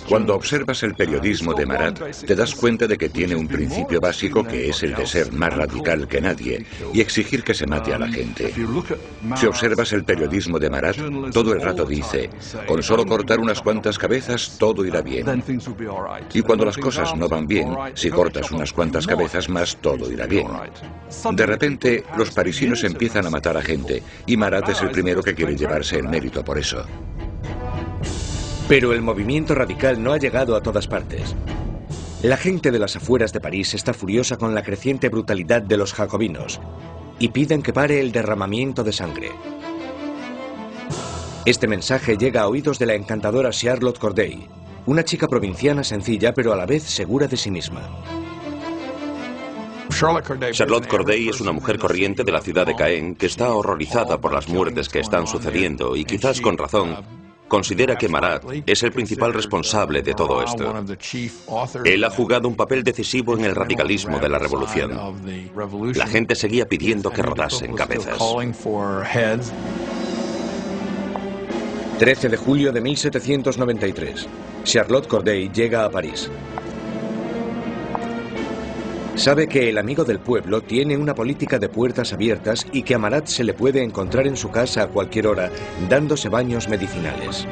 Cuando observas el periodismo de Marat, te das cuenta de que tiene un principio básico que es el de ser más radical que nadie y exigir que se mate a la gente. Si observas el periodismo de Marat, todo el rato dice, con solo cortar unas cuantas cabezas todo irá bien. Y cuando las cosas no van bien, si cortas unas cuantas cabezas más, todo irá bien. De repente, los parisinos empiezan a matar a gente y Marat es el primero que quiere llevarse el mérito por eso. Pero el movimiento radical no ha llegado a todas partes. La gente de las afueras de París está furiosa con la creciente brutalidad de los jacobinos y piden que pare el derramamiento de sangre. Este mensaje llega a oídos de la encantadora Charlotte Corday, una chica provinciana sencilla pero a la vez segura de sí misma. Charlotte Corday es una mujer corriente de la ciudad de Caen que está horrorizada por las muertes que están sucediendo y quizás con razón considera que Marat es el principal responsable de todo esto. Él ha jugado un papel decisivo en el radicalismo de la revolución. La gente seguía pidiendo que rodasen cabezas. 13 de julio de 1793. Charlotte Corday llega a París. Sabe que el amigo del pueblo tiene una política de puertas abiertas y que a Marat se le puede encontrar en su casa a cualquier hora, dándose baños medicinales.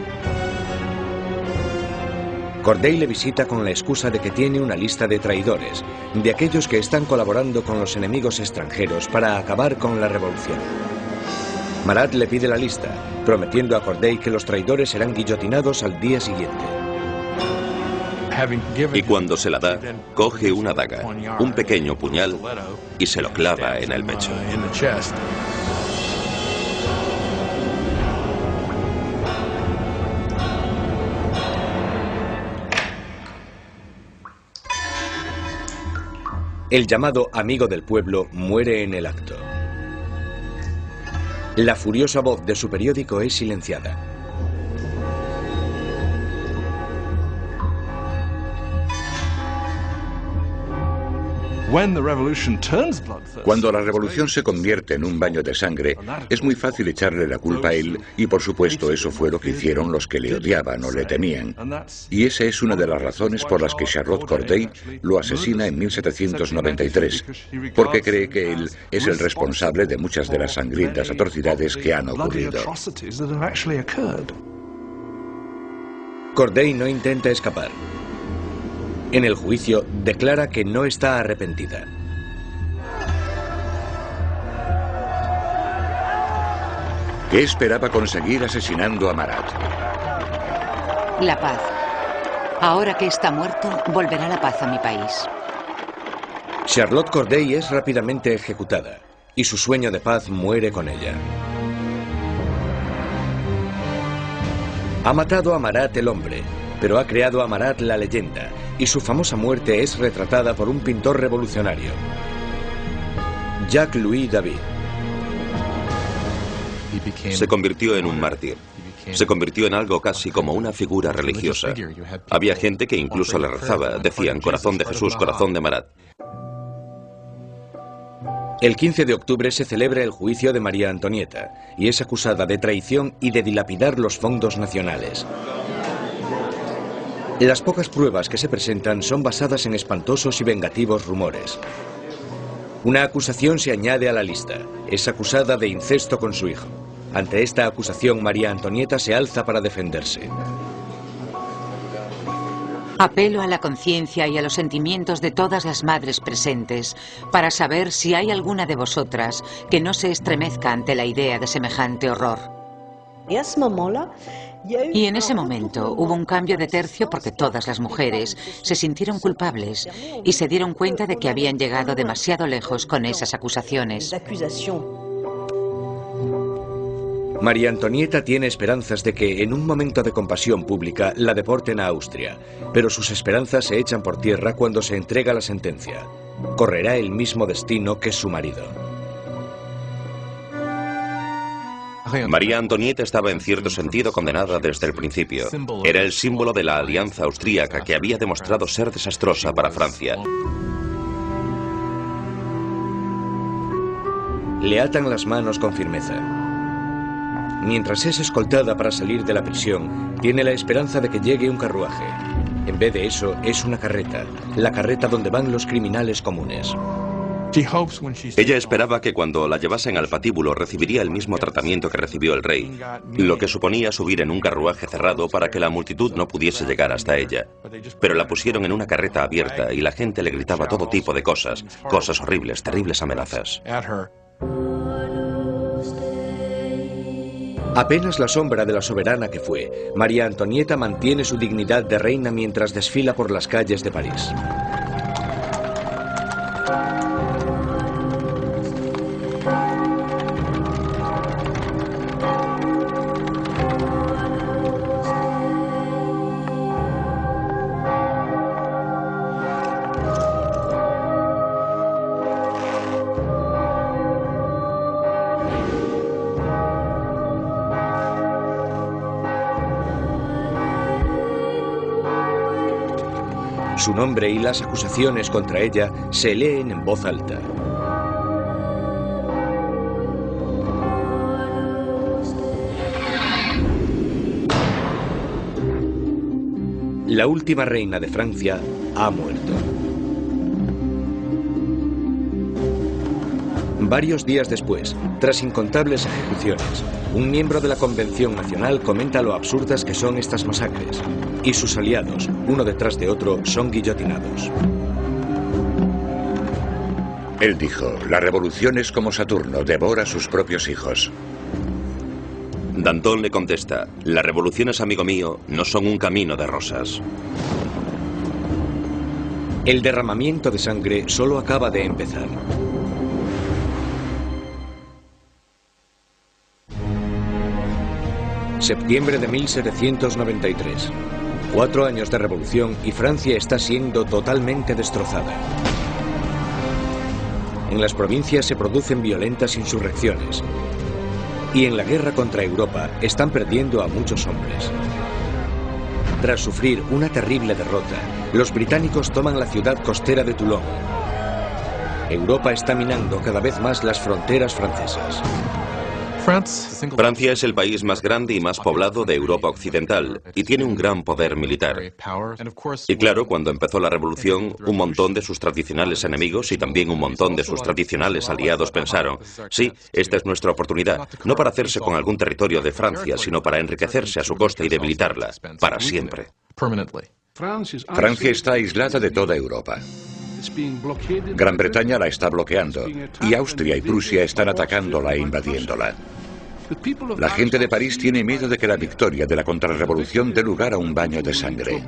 Corday le visita con la excusa de que tiene una lista de traidores, de aquellos que están colaborando con los enemigos extranjeros para acabar con la revolución. Marat le pide la lista, prometiendo a Corday que los traidores serán guillotinados al día siguiente. Y cuando se la da, coge una daga, un pequeño puñal, y se lo clava en el pecho. El llamado amigo del pueblo muere en el acto. La furiosa voz de su periódico es silenciada. Cuando la revolución se convierte en un baño de sangre, es muy fácil echarle la culpa a él, y por supuesto eso fue lo que hicieron los que le odiaban o le temían. Y esa es una de las razones por las que Charlotte Corday lo asesina en 1793, porque cree que él es el responsable de muchas de las sangrientas atrocidades que han ocurrido. Corday no intenta escapar. En el juicio declara que no está arrepentida. ¿Qué esperaba conseguir asesinando a Marat? La paz. Ahora que está muerto, volverá la paz a mi país. Charlotte Corday es rápidamente ejecutada y su sueño de paz muere con ella. Ha matado a Marat el hombre, pero ha creado a Marat la leyenda, y su famosa muerte es retratada por un pintor revolucionario, Jacques-Louis David. Se convirtió en un mártir. Se convirtió en algo casi como una figura religiosa. Había gente que incluso le rezaba. Decían, corazón de Jesús, corazón de Marat. El 15 de octubre se celebra el juicio de María Antonieta y es acusada de traición y de dilapidar los fondos nacionales. Las pocas pruebas que se presentan son basadas en espantosos y vengativos rumores. Una acusación se añade a la lista. Es acusada de incesto con su hijo. Ante esta acusación, María Antonieta se alza para defenderse. Apelo a la conciencia y a los sentimientos de todas las madres presentes para saber si hay alguna de vosotras que no se estremezca ante la idea de semejante horror. Y en ese momento hubo un cambio de tercio porque todas las mujeres se sintieron culpables y se dieron cuenta de que habían llegado demasiado lejos con esas acusaciones. María Antonieta tiene esperanzas de que, en un momento de compasión pública, la deporten a Austria, pero sus esperanzas se echan por tierra cuando se entrega la sentencia. Correrá el mismo destino que su marido. María Antonieta estaba en cierto sentido condenada desde el principio. Era el símbolo de la alianza austríaca que había demostrado ser desastrosa para Francia. Le atan las manos con firmeza. Mientras es escoltada para salir de la prisión, tiene la esperanza de que llegue un carruaje. En vez de eso, es una carreta, la carreta donde van los criminales comunes. Ella esperaba que cuando la llevasen al patíbulo recibiría el mismo tratamiento que recibió el rey, lo que suponía subir en un carruaje cerrado para que la multitud no pudiese llegar hasta ella. Pero la pusieron en una carreta abierta y la gente le gritaba todo tipo de cosas, cosas horribles, terribles amenazas. Apenas la sombra de la soberana que fue, María Antonieta mantiene su dignidad de reina mientras desfila por las calles de París. Su nombre y las acusaciones contra ella se leen en voz alta. La última reina de Francia ha muerto. Varios días después, tras incontables ejecuciones, un miembro de la Convención Nacional comenta lo absurdas que son estas masacres, y sus aliados, uno detrás de otro, son guillotinados. Él dijo, la revolución es como Saturno, devora a sus propios hijos. Danton le contesta, las revoluciones, amigo mío, no son un camino de rosas. El derramamiento de sangre solo acaba de empezar. Septiembre de 1793. 4 años de revolución y Francia está siendo totalmente destrozada. En las provincias se producen violentas insurrecciones. Y en la guerra contra Europa están perdiendo a muchos hombres. Tras sufrir una terrible derrota, los británicos toman la ciudad costera de Toulon. Europa está minando cada vez más las fronteras francesas. Francia es el país más grande y más poblado de Europa Occidental y tiene un gran poder militar. Y claro, cuando empezó la revolución, un montón de sus tradicionales enemigos y también un montón de sus tradicionales aliados pensaron, sí, esta es nuestra oportunidad, no para hacerse con algún territorio de Francia, sino para enriquecerse a su costa y debilitarla, para siempre. Francia está aislada de toda Europa. Gran Bretaña la está bloqueando y Austria y Prusia están atacándola e invadiéndola. La gente de París tiene miedo de que la victoria de la contrarrevolución dé lugar a un baño de sangre.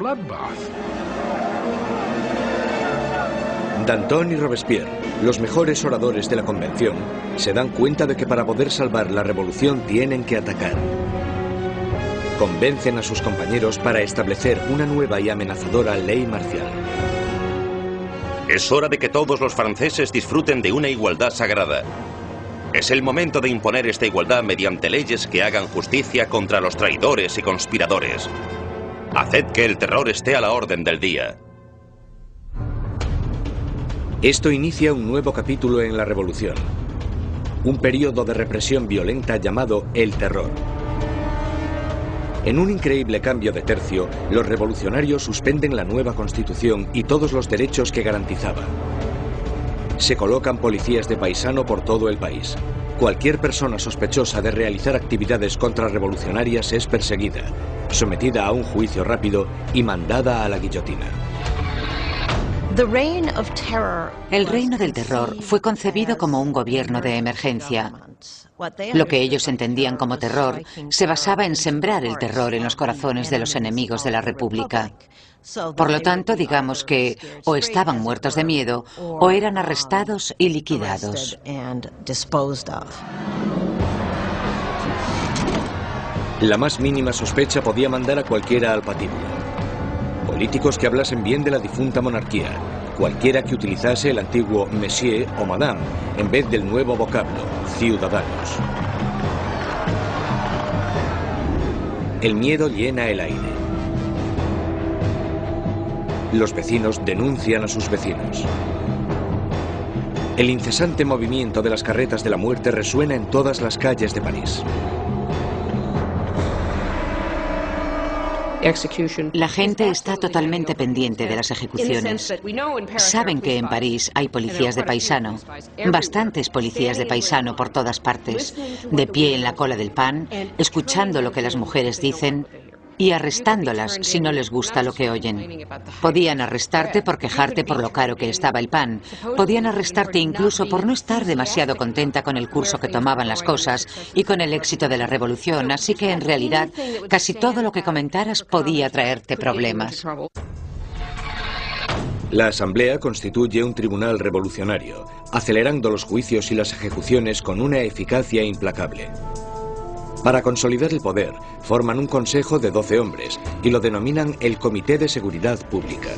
Danton y Robespierre, los mejores oradores de la Convención, se dan cuenta de que para poder salvar la revolución tienen que atacar. Convencen a sus compañeros para establecer una nueva y amenazadora ley marcial. Es hora de que todos los franceses disfruten de una igualdad sagrada. Es el momento de imponer esta igualdad mediante leyes que hagan justicia contra los traidores y conspiradores. Haced que el terror esté a la orden del día. Esto inicia un nuevo capítulo en la revolución. Un periodo de represión violenta llamado el terror. En un increíble cambio de tercio, los revolucionarios suspenden la nueva constitución y todos los derechos que garantizaba. Se colocan policías de paisano por todo el país. Cualquier persona sospechosa de realizar actividades contrarrevolucionarias es perseguida, sometida a un juicio rápido y mandada a la guillotina. El reino del terror fue concebido como un gobierno de emergencia. Lo que ellos entendían como terror se basaba en sembrar el terror en los corazones de los enemigos de la República. Por lo tanto, digamos que o estaban muertos de miedo o eran arrestados y liquidados. La más mínima sospecha podía mandar a cualquiera al patíbulo. Políticos que hablasen bien de la difunta monarquía, cualquiera que utilizase el antiguo monsieur o madame en vez del nuevo vocablo, ciudadanos. El miedo llena el aire. Los vecinos denuncian a sus vecinos. El incesante movimiento de las carretas de la muerte resuena en todas las calles de París. La gente está totalmente pendiente de las ejecuciones. Saben que en París hay policías de paisano, bastantes policías de paisano por todas partes, de pie en la cola del pan, escuchando lo que las mujeres dicen y arrestándolas si no les gusta lo que oyen. Podían arrestarte por quejarte por lo caro que estaba el pan. Podían arrestarte incluso por no estar demasiado contenta con el curso que tomaban las cosas y con el éxito de la revolución, así que en realidad casi todo lo que comentaras podía traerte problemas. La Asamblea constituye un tribunal revolucionario, acelerando los juicios y las ejecuciones con una eficacia implacable. Para consolidar el poder, forman un consejo de 12 hombres y lo denominan el Comité de Seguridad Pública.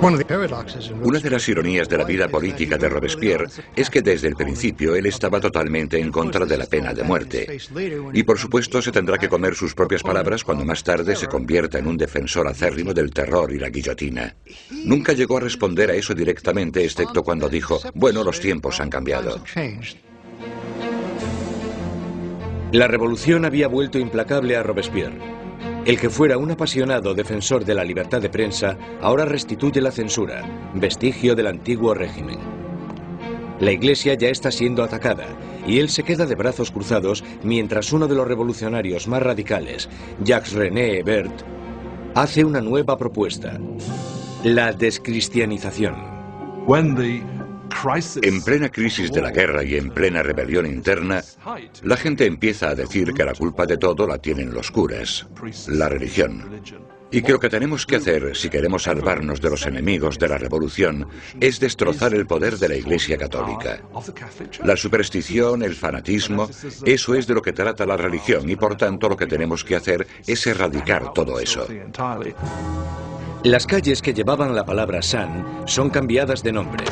Una de las ironías de la vida política de Robespierre es que desde el principio él estaba totalmente en contra de la pena de muerte. Y por supuesto se tendrá que comer sus propias palabras cuando más tarde se convierta en un defensor acérrimo del terror y la guillotina. Nunca llegó a responder a eso directamente, excepto cuando dijo, bueno, los tiempos han cambiado. La revolución había vuelto implacable a Robespierre. El que fuera un apasionado defensor de la libertad de prensa ahora restituye la censura, vestigio del antiguo régimen. La iglesia ya está siendo atacada y él se queda de brazos cruzados mientras uno de los revolucionarios más radicales, Jacques-René Hebert, hace una nueva propuesta: la descristianización. En plena crisis de la guerra y en plena rebelión interna, la gente empieza a decir que la culpa de todo la tienen los curas, la religión. Y que lo que tenemos que hacer, si queremos salvarnos de los enemigos de la revolución, es destrozar el poder de la Iglesia Católica. La superstición, el fanatismo, eso es de lo que trata la religión y por tanto lo que tenemos que hacer es erradicar todo eso. Las calles que llevaban la palabra San son cambiadas de nombre.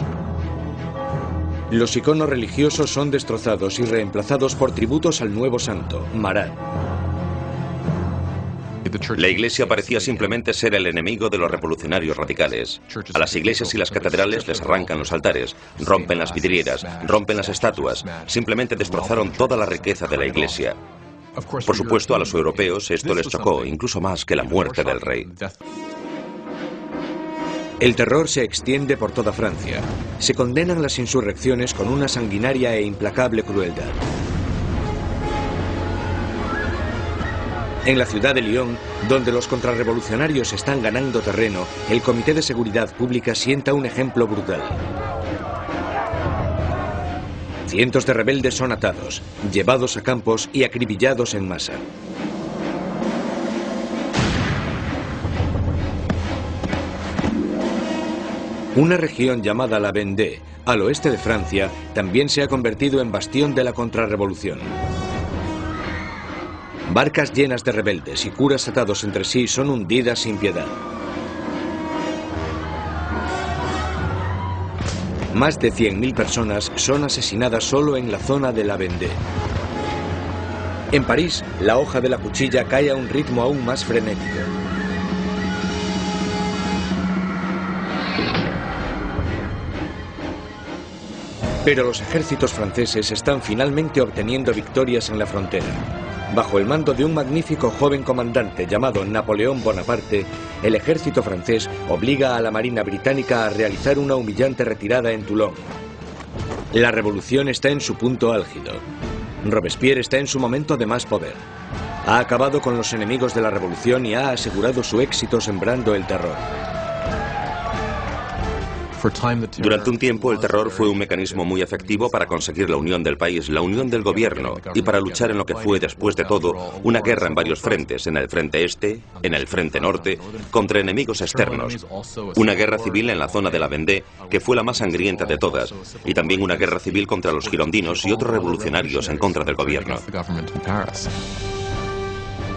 Los iconos religiosos son destrozados y reemplazados por tributos al nuevo santo, Marat. La iglesia parecía simplemente ser el enemigo de los revolucionarios radicales. A las iglesias y las catedrales les arrancan los altares, rompen las vidrieras, rompen las estatuas, simplemente destrozaron toda la riqueza de la iglesia. Por supuesto, a los europeos esto les chocó, incluso más que la muerte del rey. El terror se extiende por toda Francia. Se condenan las insurrecciones con una sanguinaria e implacable crueldad. En la ciudad de Lyon, donde los contrarrevolucionarios están ganando terreno, el Comité de Seguridad Pública sienta un ejemplo brutal. Cientos de rebeldes son atados, llevados a campos y acribillados en masa. Una región llamada la Vendée, al oeste de Francia, también se ha convertido en bastión de la contrarrevolución. Barcas llenas de rebeldes y curas atados entre sí son hundidas sin piedad. Más de 100.000 personas son asesinadas solo en la zona de la Vendée. En París, la hoja de la cuchilla cae a un ritmo aún más frenético. Pero los ejércitos franceses están finalmente obteniendo victorias en la frontera. Bajo el mando de un magnífico joven comandante llamado Napoleón Bonaparte, el ejército francés obliga a la Marina británica a realizar una humillante retirada en Toulon. La revolución está en su punto álgido. Robespierre está en su momento de más poder. Ha acabado con los enemigos de la revolución y ha asegurado su éxito sembrando el terror. Durante un tiempo el terror fue un mecanismo muy efectivo para conseguir la unión del país, la unión del gobierno y para luchar en lo que fue después de todo una guerra en varios frentes, en el frente este, en el frente norte, contra enemigos externos. Una guerra civil en la zona de la Vendée, que fue la más sangrienta de todas, y también una guerra civil contra los girondinos y otros revolucionarios en contra del gobierno.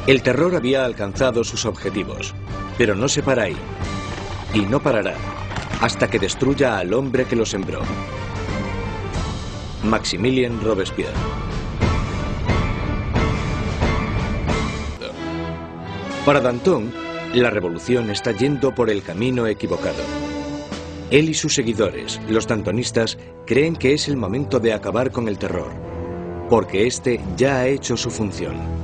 El terror había alcanzado sus objetivos, pero no se para ahí. Y no parará hasta que destruya al hombre que lo sembró. Maximilien Robespierre. Para Danton, la revolución está yendo por el camino equivocado. Él y sus seguidores, los dantonistas, creen que es el momento de acabar con el terror, porque este ya ha hecho su función.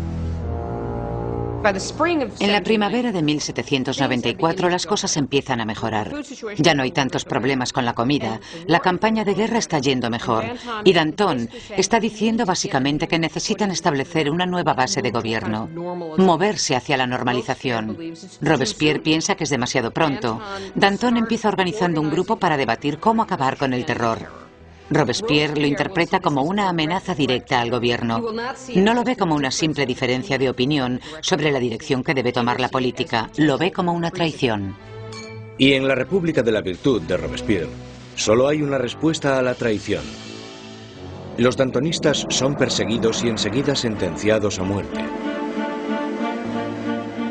En la primavera de 1794 las cosas empiezan a mejorar. Ya no hay tantos problemas con la comida, la campaña de guerra está yendo mejor y Danton está diciendo básicamente que necesitan establecer una nueva base de gobierno, moverse hacia la normalización. Robespierre piensa que es demasiado pronto. Danton empieza organizando un grupo para debatir cómo acabar con el terror. Robespierre lo interpreta como una amenaza directa al gobierno. No lo ve como una simple diferencia de opinión sobre la dirección que debe tomar la política, lo ve como una traición. Y en la República de la Virtud de Robespierre, solo hay una respuesta a la traición. Los dantonistas son perseguidos y enseguida sentenciados a muerte.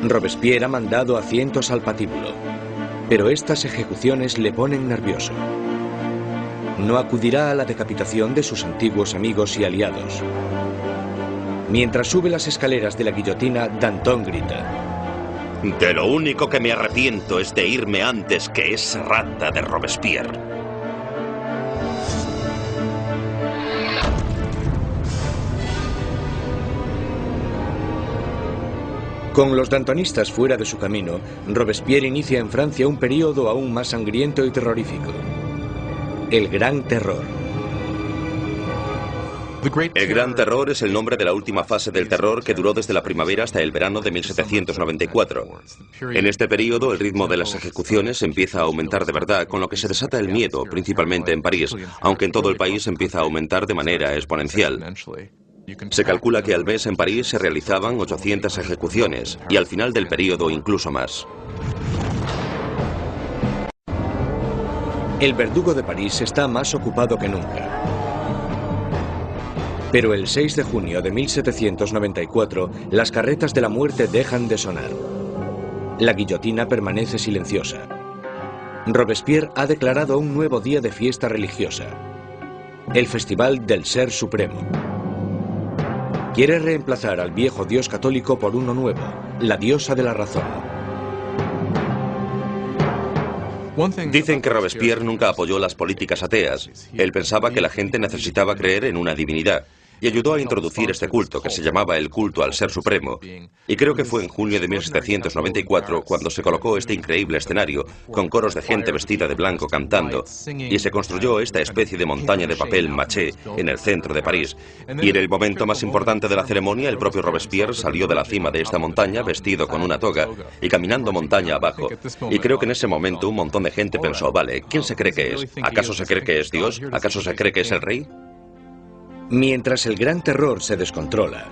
Robespierre ha mandado a cientos al patíbulo, pero estas ejecuciones le ponen nervioso. No acudirá a la decapitación de sus antiguos amigos y aliados. Mientras sube las escaleras de la guillotina, Danton grita: De lo único que me arrepiento es de irme antes que esa rata de Robespierre. Con los dantonistas fuera de su camino, Robespierre inicia en Francia un período aún más sangriento y terrorífico. El Gran Terror. El Gran Terror es el nombre de la última fase del terror que duró desde la primavera hasta el verano de 1794. En este periodo, el ritmo de las ejecuciones empieza a aumentar de verdad, con lo que se desata el miedo, principalmente en París, aunque en todo el país empieza a aumentar de manera exponencial. Se calcula que al mes en París se realizaban 800 ejecuciones, y al final del periodo incluso más. El verdugo de París está más ocupado que nunca. Pero el 6 de junio de 1794, las carretas de la muerte dejan de sonar. La guillotina permanece silenciosa. Robespierre ha declarado un nuevo día de fiesta religiosa, el Festival del Ser Supremo. Quiere reemplazar al viejo dios católico por uno nuevo, la diosa de la razón. Dicen que Robespierre nunca apoyó las políticas ateas. Él pensaba que la gente necesitaba creer en una divinidad, y ayudó a introducir este culto, que se llamaba el culto al Ser Supremo. Y creo que fue en junio de 1794 cuando se colocó este increíble escenario, con coros de gente vestida de blanco cantando, y se construyó esta especie de montaña de papel maché en el centro de París. Y en el momento más importante de la ceremonia, el propio Robespierre salió de la cima de esta montaña vestido con una toga y caminando montaña abajo. Y creo que en ese momento un montón de gente pensó, vale, ¿quién se cree que es? ¿Acaso se cree que es Dios? ¿Acaso se cree que es el rey? Mientras el Gran Terror se descontrola,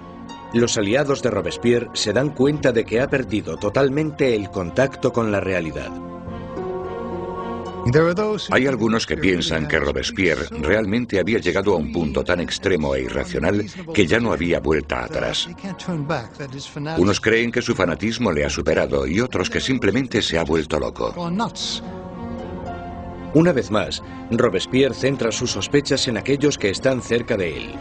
los aliados de Robespierre se dan cuenta de que ha perdido totalmente el contacto con la realidad. Hay algunos que piensan que Robespierre realmente había llegado a un punto tan extremo e irracional que ya no había vuelta atrás. Unos creen que su fanatismo le ha superado y otros que simplemente se ha vuelto loco. Una vez más, Robespierre centra sus sospechas en aquellos que están cerca de él.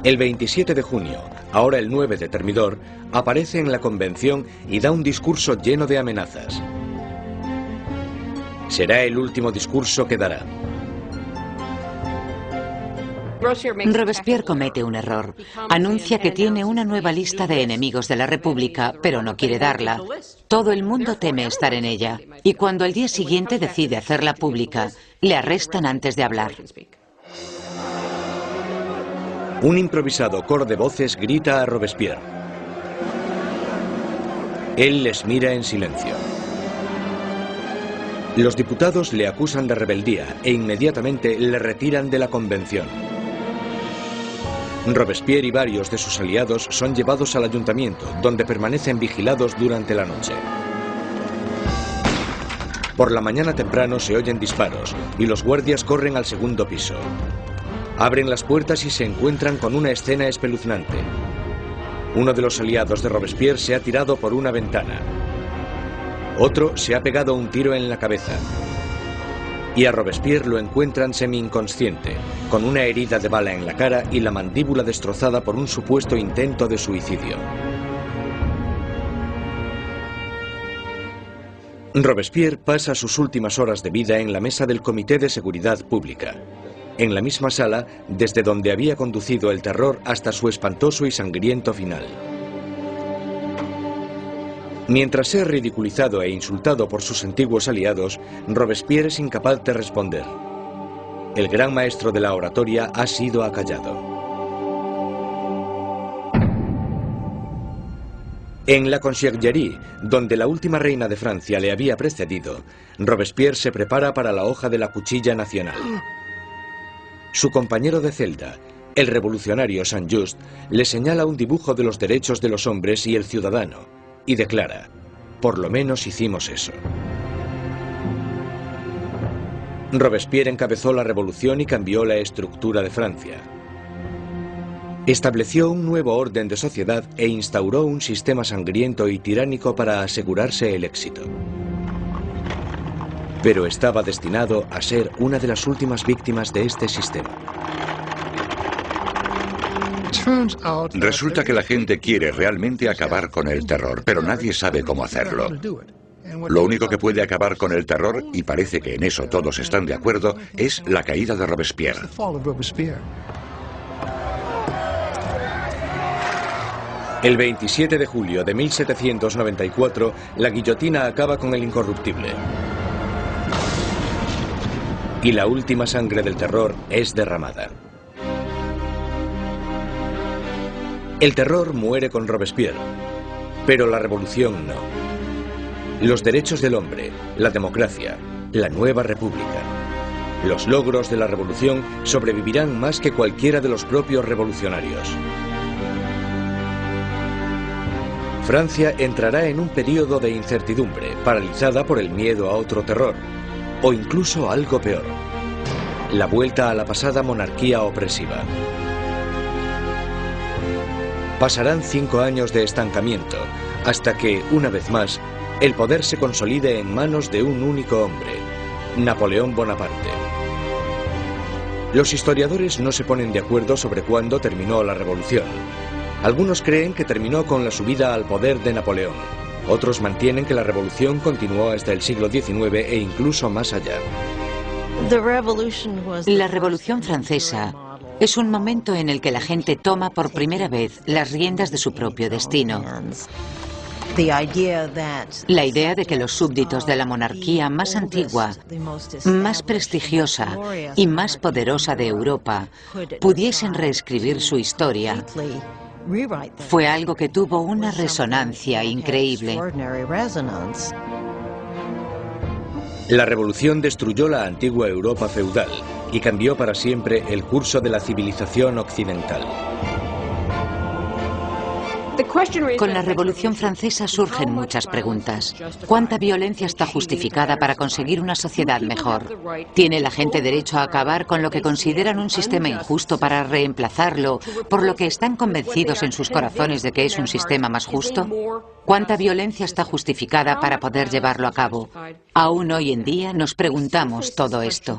El 27 de junio, ahora el 9 de Thermidor, aparece en la convención y da un discurso lleno de amenazas. Será el último discurso que dará. Robespierre comete un error. Anuncia que tiene una nueva lista de enemigos de la República, pero no quiere darla. Todo el mundo teme estar en ella. Y cuando al día siguiente decide hacerla pública, le arrestan antes de hablar. Un improvisado coro de voces grita a Robespierre. Él les mira en silencio. Los diputados le acusan de rebeldía e inmediatamente le retiran de la convención. Robespierre y varios de sus aliados son llevados al ayuntamiento, donde permanecen vigilados durante la noche. Por la mañana temprano se oyen disparos y los guardias corren al segundo piso. Abren las puertas y se encuentran con una escena espeluznante. Uno de los aliados de Robespierre se ha tirado por una ventana. Otro se ha pegado un tiro en la cabeza. Y a Robespierre lo encuentran semi-inconsciente, con una herida de bala en la cara y la mandíbula destrozada por un supuesto intento de suicidio. Robespierre pasa sus últimas horas de vida en la mesa del Comité de Seguridad Pública, en la misma sala desde donde había conducido el terror hasta su espantoso y sangriento final. Mientras es ridiculizado e insultado por sus antiguos aliados, Robespierre es incapaz de responder. El gran maestro de la oratoria ha sido acallado. En la Conciergerie, donde la última reina de Francia le había precedido, Robespierre se prepara para la hoja de la cuchilla nacional. Su compañero de celda, el revolucionario Saint-Just, le señala un dibujo de los derechos de los hombres y el ciudadano, y declara: por lo menos hicimos eso. Robespierre encabezó la revolución y cambió la estructura de Francia. Estableció un nuevo orden de sociedad e instauró un sistema sangriento y tiránico para asegurarse el éxito. Pero estaba destinado a ser una de las últimas víctimas de este sistema. Resulta que la gente quiere realmente acabar con el terror, pero nadie sabe cómo hacerlo. Lo único que puede acabar con el terror, y parece que en eso todos están de acuerdo, es la caída de Robespierre. El 27 de julio de 1794, la guillotina acaba con el incorruptible. Y la última sangre del terror es derramada. El terror muere con Robespierre, pero la revolución no. Los derechos del hombre, la democracia, la nueva república. Los logros de la revolución sobrevivirán más que cualquiera de los propios revolucionarios. Francia entrará en un periodo de incertidumbre, paralizada por el miedo a otro terror, o incluso algo peor: la vuelta a la pasada monarquía opresiva. Pasarán 5 años de estancamiento, hasta que, una vez más, el poder se consolide en manos de un único hombre, Napoleón Bonaparte. Los historiadores no se ponen de acuerdo sobre cuándo terminó la revolución. Algunos creen que terminó con la subida al poder de Napoleón. Otros mantienen que la revolución continuó hasta el siglo XIX e incluso más allá. La Revolución Francesa es un momento en el que la gente toma por primera vez las riendas de su propio destino. La idea de que los súbditos de la monarquía más antigua, más prestigiosa y más poderosa de Europa pudiesen reescribir su historia fue algo que tuvo una resonancia increíble. La revolución destruyó la antigua Europa feudal y cambió para siempre el curso de la civilización occidental. Con la Revolución Francesa surgen muchas preguntas. ¿Cuánta violencia está justificada para conseguir una sociedad mejor? ¿Tiene la gente derecho a acabar con lo que consideran un sistema injusto para reemplazarlo por lo que están convencidos en sus corazones de que es un sistema más justo? ¿Cuánta violencia está justificada para poder llevarlo a cabo? Aún hoy en día nos preguntamos todo esto.